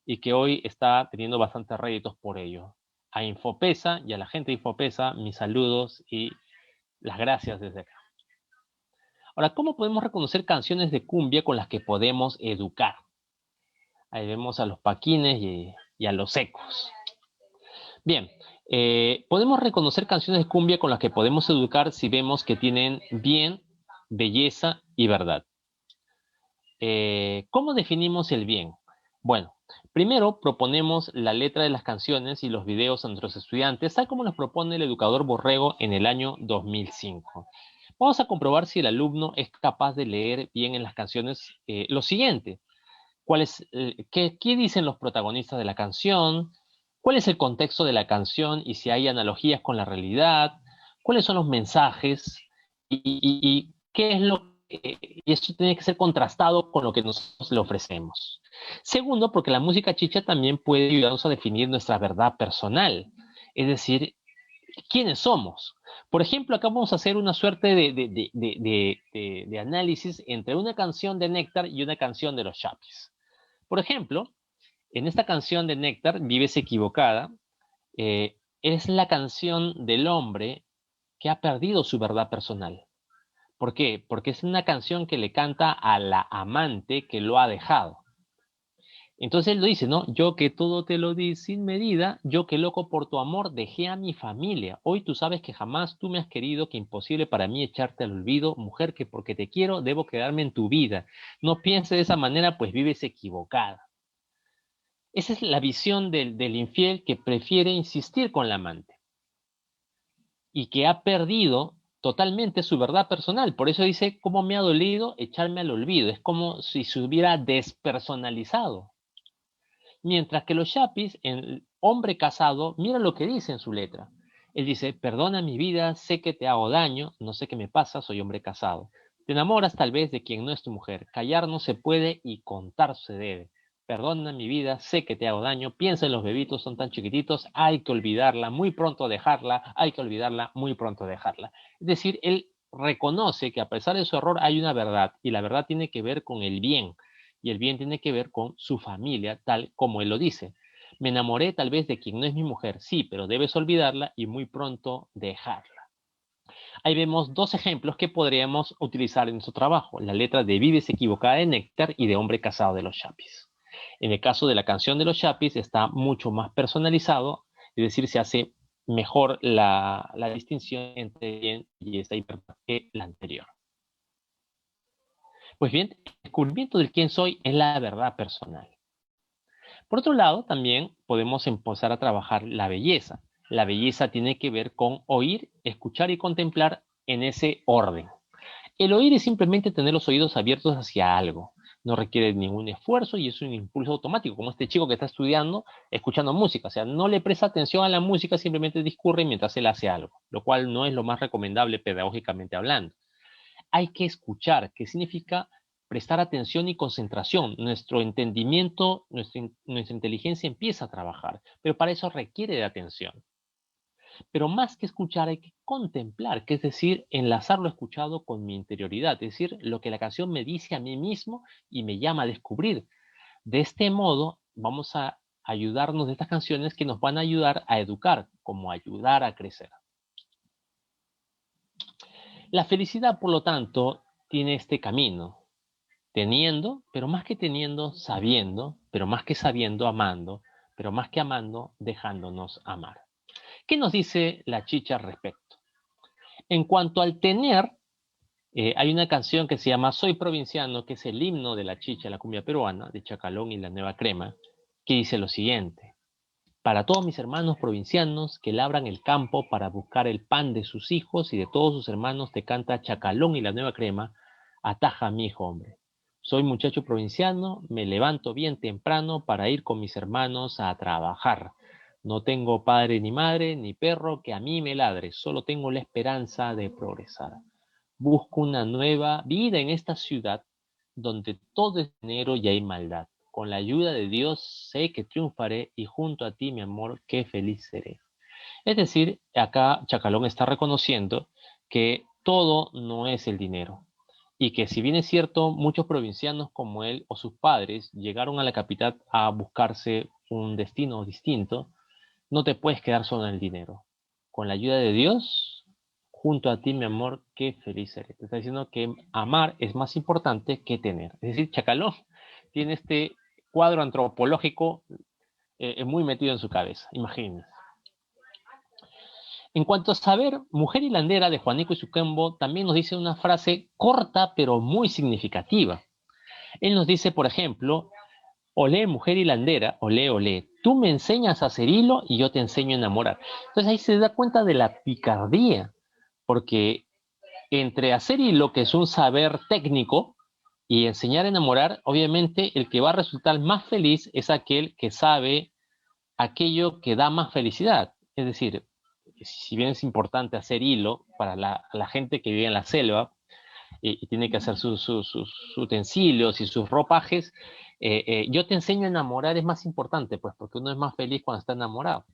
S2: y que hoy está teniendo bastantes réditos por ello. A Infopesa y a la gente de Infopesa, mis saludos y las gracias desde acá. Ahora, ¿cómo podemos reconocer canciones de cumbia con las que podemos educar? Ahí vemos a los paquines y a los secos. Bien, podemos reconocer canciones de cumbia con las que podemos educar si vemos que tienen bien, belleza y verdad. ¿Cómo definimos el bien? Bueno, primero proponemos la letra de las canciones y los videos a nuestros estudiantes, tal como nos propone el educador Borrego en el año 2005. Vamos a comprobar si el alumno es capaz de leer bien en las canciones lo siguiente. ¿Qué dicen los protagonistas de la canción? ¿Cuál es el contexto de la canción y si hay analogías con la realidad? ¿Cuáles son los mensajes? ¿Y qué es lo que... Y esto tiene que ser contrastado con lo que nosotros le ofrecemos. Segundo, porque la música chicha también puede ayudarnos a definir nuestra verdad personal. Es decir, quiénes somos. Por ejemplo, acá vamos a hacer una suerte de análisis entre una canción de Néctar y una canción de los Chapis. Por ejemplo, en esta canción de Néctar, Vives equivocada, es la canción del hombre que ha perdido su verdad personal. ¿Por qué? Porque es una canción que le canta a la amante que lo ha dejado. Entonces él lo dice, ¿no? Yo que todo te lo di sin medida, yo que loco por tu amor dejé a mi familia. Hoy tú sabes que jamás tú me has querido, que imposible para mí echarte al olvido, mujer que porque te quiero debo quedarme en tu vida. No pienses de esa manera, pues vives equivocada. Esa es la visión del infiel que prefiere insistir con la amante y que ha perdido totalmente su verdad personal. Por eso dice, ¿cómo me ha dolido echarme al olvido? Es como si se hubiera despersonalizado. Mientras que los yapis, el hombre casado, mira lo que dice en su letra. Él dice, perdona mi vida, sé que te hago daño, no sé qué me pasa, soy hombre casado. Te enamoras tal vez de quien no es tu mujer, callar no se puede y contar se debe. Perdona mi vida, sé que te hago daño, piensa en los bebitos, son tan chiquititos, hay que olvidarla, muy pronto dejarla, hay que olvidarla, muy pronto dejarla. Es decir, él reconoce que a pesar de su error hay una verdad y la verdad tiene que ver con el bien y el bien tiene que ver con su familia, tal como él lo dice. Me enamoré tal vez de quien no es mi mujer, sí, pero debes olvidarla y muy pronto dejarla. Ahí vemos dos ejemplos que podríamos utilizar en su trabajo, la letra de Vives equivocada de Néctar y de Hombre casado de los Chapis. En el caso de la canción de los Chapis está mucho más personalizado, es decir, se hace mejor la distinción entre bien y esta hipertropia que la anterior. Pues bien, el descubrimiento del quién soy es la verdad personal. Por otro lado, también podemos empezar a trabajar la belleza. La belleza tiene que ver con oír, escuchar y contemplar en ese orden. El oír es simplemente tener los oídos abiertos hacia algo. No requiere ningún esfuerzo y es un impulso automático, como este chico que está estudiando, escuchando música. O sea, no le presta atención a la música, simplemente discurre mientras él hace algo, lo cual no es lo más recomendable pedagógicamente hablando. Hay que escuchar, que significa prestar atención y concentración. Nuestro entendimiento, nuestra inteligencia empieza a trabajar, pero para eso requiere de atención. Pero más que escuchar hay que contemplar, que es decir, enlazar lo escuchado con mi interioridad, es decir, lo que la canción me dice a mí mismo y me llama a descubrir. De este modo, vamos a ayudarnos de estas canciones que nos van a ayudar a educar, como ayudar a crecer. La felicidad, por lo tanto, tiene este camino, teniendo, pero más que teniendo, sabiendo, pero más que sabiendo, amando, pero más que amando, dejándonos amar. ¿Qué nos dice la chicha al respecto? En cuanto al tener, hay una canción que se llama Soy Provinciano, que es el himno de la chicha, la cumbia peruana, de Chacalón y la Nueva Crema, que dice lo siguiente. Para todos mis hermanos provincianos que labran el campo para buscar el pan de sus hijos y de todos sus hermanos te canta Chacalón y la Nueva Crema, ataja mi hijo hombre. Soy muchacho provinciano, me levanto bien temprano para ir con mis hermanos a trabajar. No tengo padre ni madre, ni perro que a mí me ladre, solo tengo la esperanza de progresar. Busco una nueva vida en esta ciudad donde todo es dinero y hay maldad. Con la ayuda de Dios sé que triunfaré y junto a ti, mi amor, qué feliz seré. Es decir, acá Chacalón está reconociendo que todo no es el dinero y que si bien es cierto, muchos provincianos como él o sus padres llegaron a la capital a buscarse un destino distinto, no te puedes quedar solo en el dinero. Con la ayuda de Dios, junto a ti, mi amor, qué feliz seré. Te está diciendo que amar es más importante que tener. Es decir, Chacalón tiene este cuadro antropológico muy metido en su cabeza, imagínense. En cuanto a saber, Mujer hilandera de Juanico y Suquembo también nos dice una frase corta pero muy significativa. Él nos dice, por ejemplo, olé, mujer hilandera, olé, olé, tú me enseñas a hacer hilo y yo te enseño a enamorar. Entonces ahí se da cuenta de la picardía, porque entre hacer hilo, que es un saber técnico, y enseñar a enamorar, obviamente el que va a resultar más feliz es aquel que sabe aquello que da más felicidad. Es decir, si bien es importante hacer hilo para la gente que vive en la selva y tiene que hacer sus utensilios y sus ropajes, yo te enseño a enamorar es más importante, pues porque uno es más feliz cuando está enamorado.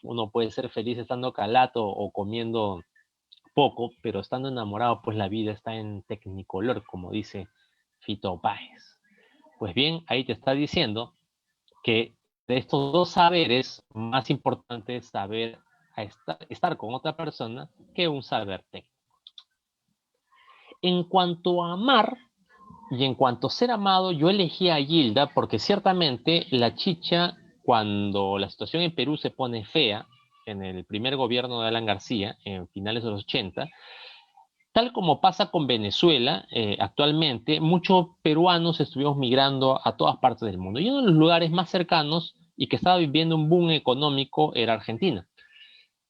S2: Uno puede ser feliz estando calato o comiendo poco, pero estando enamorado, pues la vida está en tecnicolor, como dice Fito Páez. Pues bien, ahí te está diciendo que de estos dos saberes, más importante es saber estar con otra persona que un saber técnico. En cuanto a amar y en cuanto a ser amado, yo elegí a Gilda porque ciertamente la chicha, cuando la situación en Perú se pone fea, en el primer gobierno de Alan García, en finales de los 80, tal como pasa con Venezuela actualmente, muchos peruanos estuvimos migrando a todas partes del mundo. Y uno de los lugares más cercanos y que estaba viviendo un boom económico era Argentina.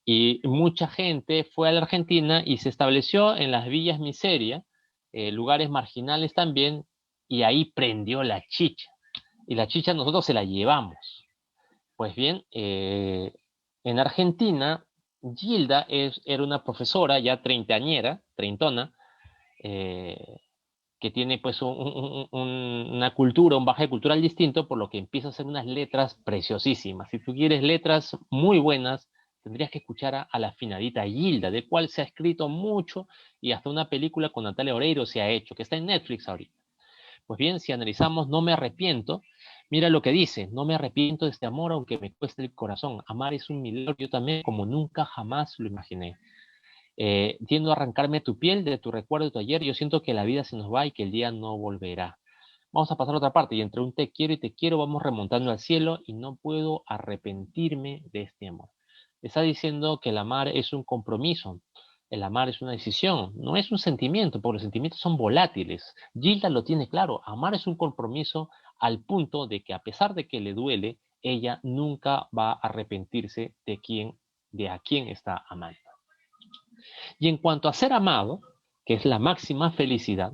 S2: Y mucha gente fue a la Argentina y se estableció en las villas miseria, lugares marginales también, y ahí prendió la chicha. Y la chicha nosotros se la llevamos. Pues bien, en Argentina, Gilda era una profesora ya treintañera, treintona, eh, que tiene pues una cultura, un bagaje cultural distinto, por lo que empieza a hacer unas letras preciosísimas. Si tú quieres letras muy buenas, tendrías que escuchar a la finadita Gilda, de cual se ha escrito mucho y hasta una película con Natalia Oreiro se ha hecho, que está en Netflix ahorita. Pues bien, si analizamos No me arrepiento, mira lo que dice: no me arrepiento de este amor aunque me cueste el corazón. Amar es un milagro, yo también como nunca jamás lo imaginé. Tiendo a arrancarme tu piel, de tu recuerdo de tu ayer, yo siento que la vida se nos va y que el día no volverá. Vamos a pasar a otra parte, y entre un te quiero y te quiero vamos remontando al cielo y no puedo arrepentirme de este amor. Está diciendo que el amar es un compromiso, el amar es una decisión, no es un sentimiento, porque los sentimientos son volátiles. Gilda lo tiene claro: amar es un compromiso, al punto de que a pesar de que le duele, ella nunca va a arrepentirse de a quien está amando. Y en cuanto a ser amado, que es la máxima felicidad,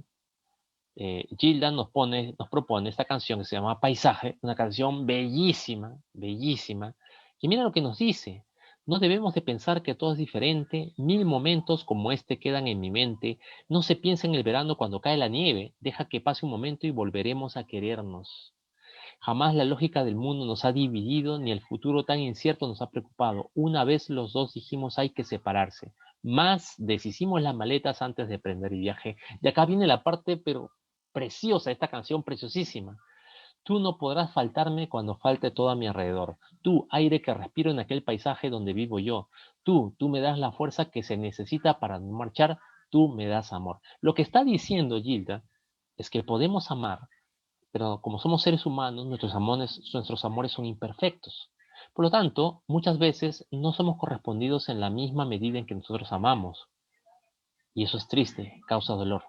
S2: Gilda nos propone esta canción que se llama Paisaje, una canción bellísima, bellísima, y mira lo que nos dice: no debemos de pensar que todo es diferente, mil momentos como este quedan en mi mente, no se piensa en el verano cuando cae la nieve, deja que pase un momento y volveremos a querernos. Jamás la lógica del mundo nos ha dividido, ni el futuro tan incierto nos ha preocupado. Una vez los dos dijimos hay que separarse. Más deshicimos las maletas antes de emprender el viaje. Y acá viene la parte, pero preciosa, esta canción preciosísima. Tú no podrás faltarme cuando falte todo a mi alrededor. Tú, aire que respiro en aquel paisaje donde vivo yo. Tú me das la fuerza que se necesita para no marchar. Tú me das amor. Lo que está diciendo Gilda es que podemos amar, pero como somos seres humanos, nuestros amores son imperfectos. Por lo tanto, muchas veces no somos correspondidos en la misma medida en que nosotros amamos. Y eso es triste, causa dolor.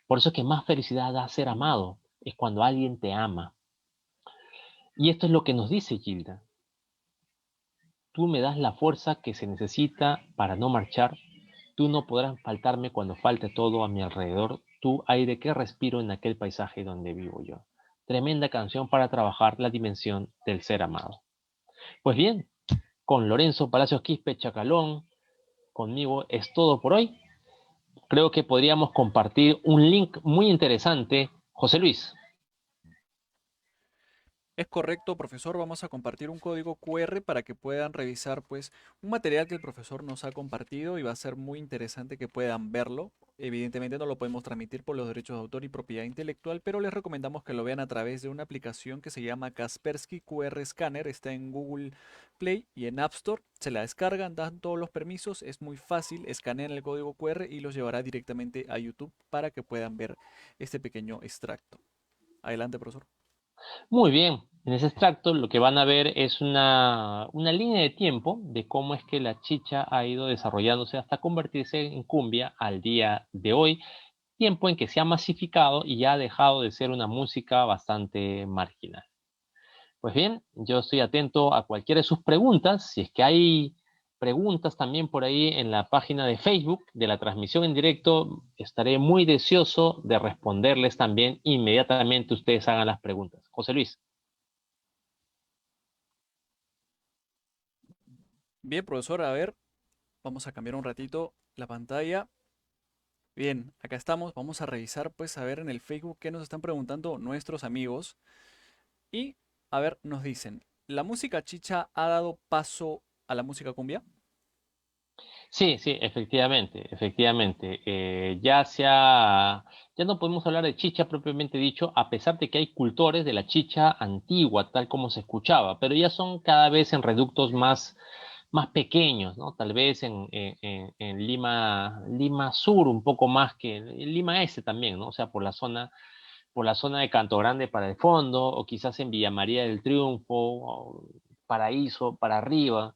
S2: Por eso es que más felicidad da ser amado, es cuando alguien te ama. Y esto es lo que nos dice Gilda: tú me das la fuerza que se necesita para no marchar. Tú no podrás faltarme cuando falte todo a mi alrededor. Tú, aire que respiro en aquel paisaje donde vivo yo. Tremenda canción para trabajar la dimensión del ser amado. Pues bien, con Lorenzo Palacios Quispe Chacalón, conmigo es todo por hoy. Creo que podríamos compartir un link muy interesante. José Luis.
S1: Es correcto, profesor. Vamos a compartir un código QR para que puedan revisar pues un material que el profesor nos ha compartido y va a ser muy interesante que puedan verlo. Evidentemente no lo podemos transmitir por los derechos de autor y propiedad intelectual, pero les recomendamos que lo vean a través de una aplicación que se llama Kaspersky QR Scanner. Está en Google Play y en App Store. Se la descargan, dan todos los permisos, es muy fácil, escanean el código QR y los llevará directamente a YouTube para que puedan ver este pequeño extracto. Adelante, profesor.
S2: Muy bien, en ese extracto lo que van a ver es una línea de tiempo de cómo es que la chicha ha ido desarrollándose hasta convertirse en cumbia al día de hoy, tiempo en que se ha masificado y ya ha dejado de ser una música bastante marginal. Pues bien, yo estoy atento a cualquiera de sus preguntas. Si es que hay preguntas también por ahí en la página de Facebook de la transmisión en directo, estaré muy deseoso de responderles también inmediatamente ustedes hagan las preguntas. José Luis.
S1: Bien, profesor, a ver, vamos a cambiar un ratito la pantalla. Bien, acá estamos. Vamos a revisar, pues, a ver en el Facebook qué nos están preguntando nuestros amigos. Y, a ver, nos dicen, ¿la música chicha ha dado paso a la música cumbia?
S2: Sí, sí, efectivamente, efectivamente. Ya no podemos hablar de chicha propiamente dicho, a pesar de que hay cultores de la chicha antigua, tal como se escuchaba, pero ya son cada vez en reductos más pequeños, ¿no? Tal vez en Lima Sur un poco más que en Lima Este también, ¿no? O sea, por la zona de Canto Grande para el fondo, o quizás en Villa María del Triunfo, o Paraíso, para arriba.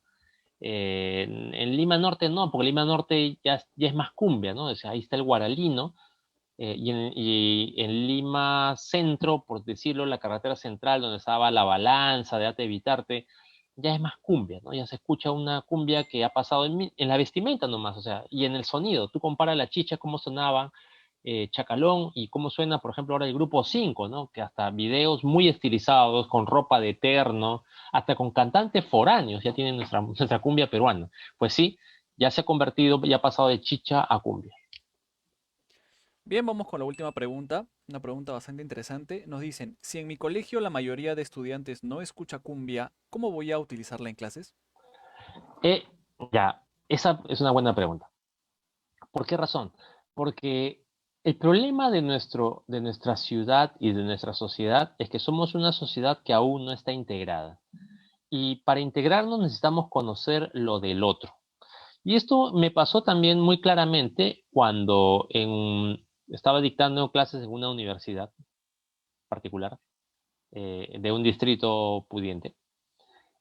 S2: En Lima Norte no, porque Lima Norte ya es más cumbia, ¿no? O sea, ahí está el Guaralino, y en Lima Centro, por decirlo, la carretera central donde estaba La Balanza, de Ate Evitarte, ya es más cumbia, ¿no? Ya se escucha una cumbia que ha pasado en la vestimenta nomás, o sea, y en el sonido. Tú comparas la chicha, cómo sonaba Chacalón y cómo suena, por ejemplo, ahora el grupo 5, ¿no? Que hasta videos muy estilizados, con ropa de terno, hasta con cantantes foráneos, ya tienen nuestra cumbia peruana. Pues sí, ya se ha convertido, ya ha pasado de chicha a cumbia.
S1: Bien, vamos con la última pregunta, una pregunta bastante interesante. Nos dicen, si en mi colegio la mayoría de estudiantes no escucha cumbia, ¿cómo voy a utilizarla en clases?
S2: Eh, ya, esa es una buena pregunta. ¿Por qué razón? Porque el problema de nuestra ciudad y de nuestra sociedad es que somos una sociedad que aún no está integrada. Y para integrarnos necesitamos conocer lo del otro. Y esto me pasó también muy claramente cuando estaba dictando clases en una universidad particular de un distrito pudiente.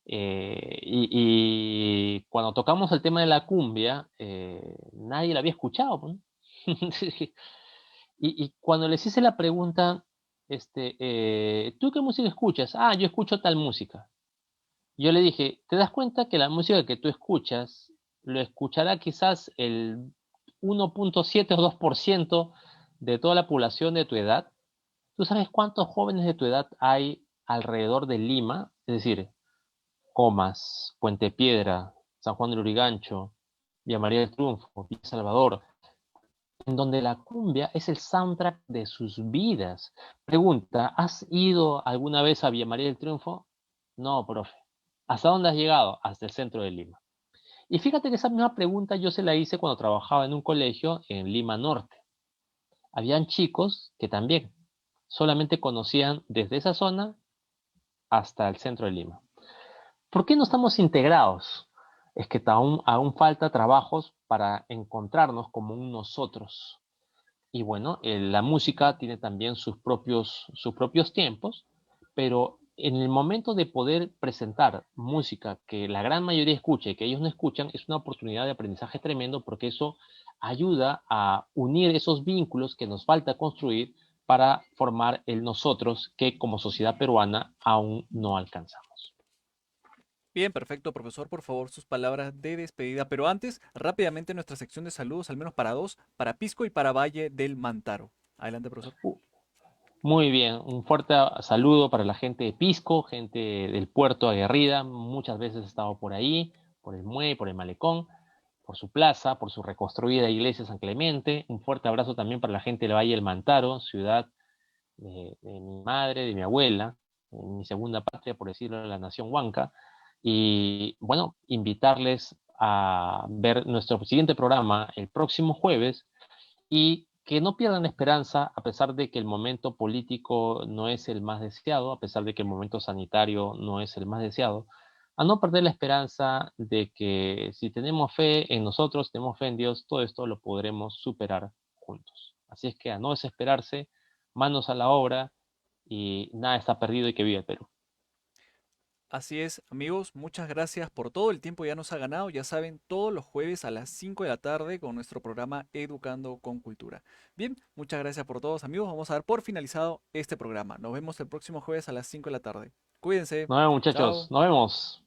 S2: Y cuando tocamos el tema de la cumbia, nadie la había escuchado, pues, ¿no? Y cuando les hice la pregunta, ¿tú qué música escuchas? Ah, yo escucho tal música. Yo le dije, ¿te das cuenta que la música que tú escuchas lo escuchará quizás el 1,7 o 2% de toda la población de tu edad? ¿Tú sabes cuántos jóvenes de tu edad hay alrededor de Lima? Es decir, Comas, Puente Piedra, San Juan de Lurigancho, Villa María del Triunfo, Villa Salvador, en donde la cumbia es el soundtrack de sus vidas. Pregunta, ¿has ido alguna vez a Villa María del Triunfo? No, profe. ¿Hasta dónde has llegado? Hasta el centro de Lima. Y fíjate que esa misma pregunta yo se la hice cuando trabajaba en un colegio en Lima Norte. Habían chicos que también solamente conocían desde esa zona hasta el centro de Lima. ¿Por qué no estamos integrados? Es que aún falta trabajos para encontrarnos como un nosotros. Y bueno, la música tiene también sus propios tiempos, pero en el momento de poder presentar música que la gran mayoría escucha y que ellos no escuchan, es una oportunidad de aprendizaje tremendo porque eso ayuda a unir esos vínculos que nos falta construir para formar el nosotros que como sociedad peruana aún no alcanzamos.
S1: Bien, perfecto, profesor. Por favor, sus palabras de despedida. Pero antes, rápidamente nuestra sección de saludos, al menos para dos, para Pisco y para Valle del Mantaro. Adelante, profesor.
S2: Muy bien, un fuerte saludo para la gente de Pisco, gente del puerto aguerrida, muchas veces he estado por ahí, por el muelle, por el malecón, por su plaza, por su reconstruida iglesia San Clemente. Un fuerte abrazo también para la gente del Valle del Mantaro, ciudad de mi madre, de mi abuela, mi segunda patria, por decirlo, la nación Huanca. Y bueno, invitarles a ver nuestro siguiente programa el próximo jueves y que no pierdan la esperanza a pesar de que el momento político no es el más deseado, a pesar de que el momento sanitario no es el más deseado, a no perder la esperanza de que si tenemos fe en nosotros, tenemos fe en Dios, todo esto lo podremos superar juntos. Así es que a no desesperarse, manos a la obra y nada está perdido y que viva el Perú.
S1: Así es, amigos, muchas gracias por todo el tiempo que ya nos ha ganado. Ya saben, todos los jueves a las 5 de la tarde con nuestro programa Educando con Cultura. Bien, muchas gracias por todos, amigos. Vamos a dar por finalizado este programa. Nos vemos el próximo jueves a las 5 de la tarde. Cuídense.
S2: Nos vemos muchachos,
S1: Chao.
S2: nos vemos.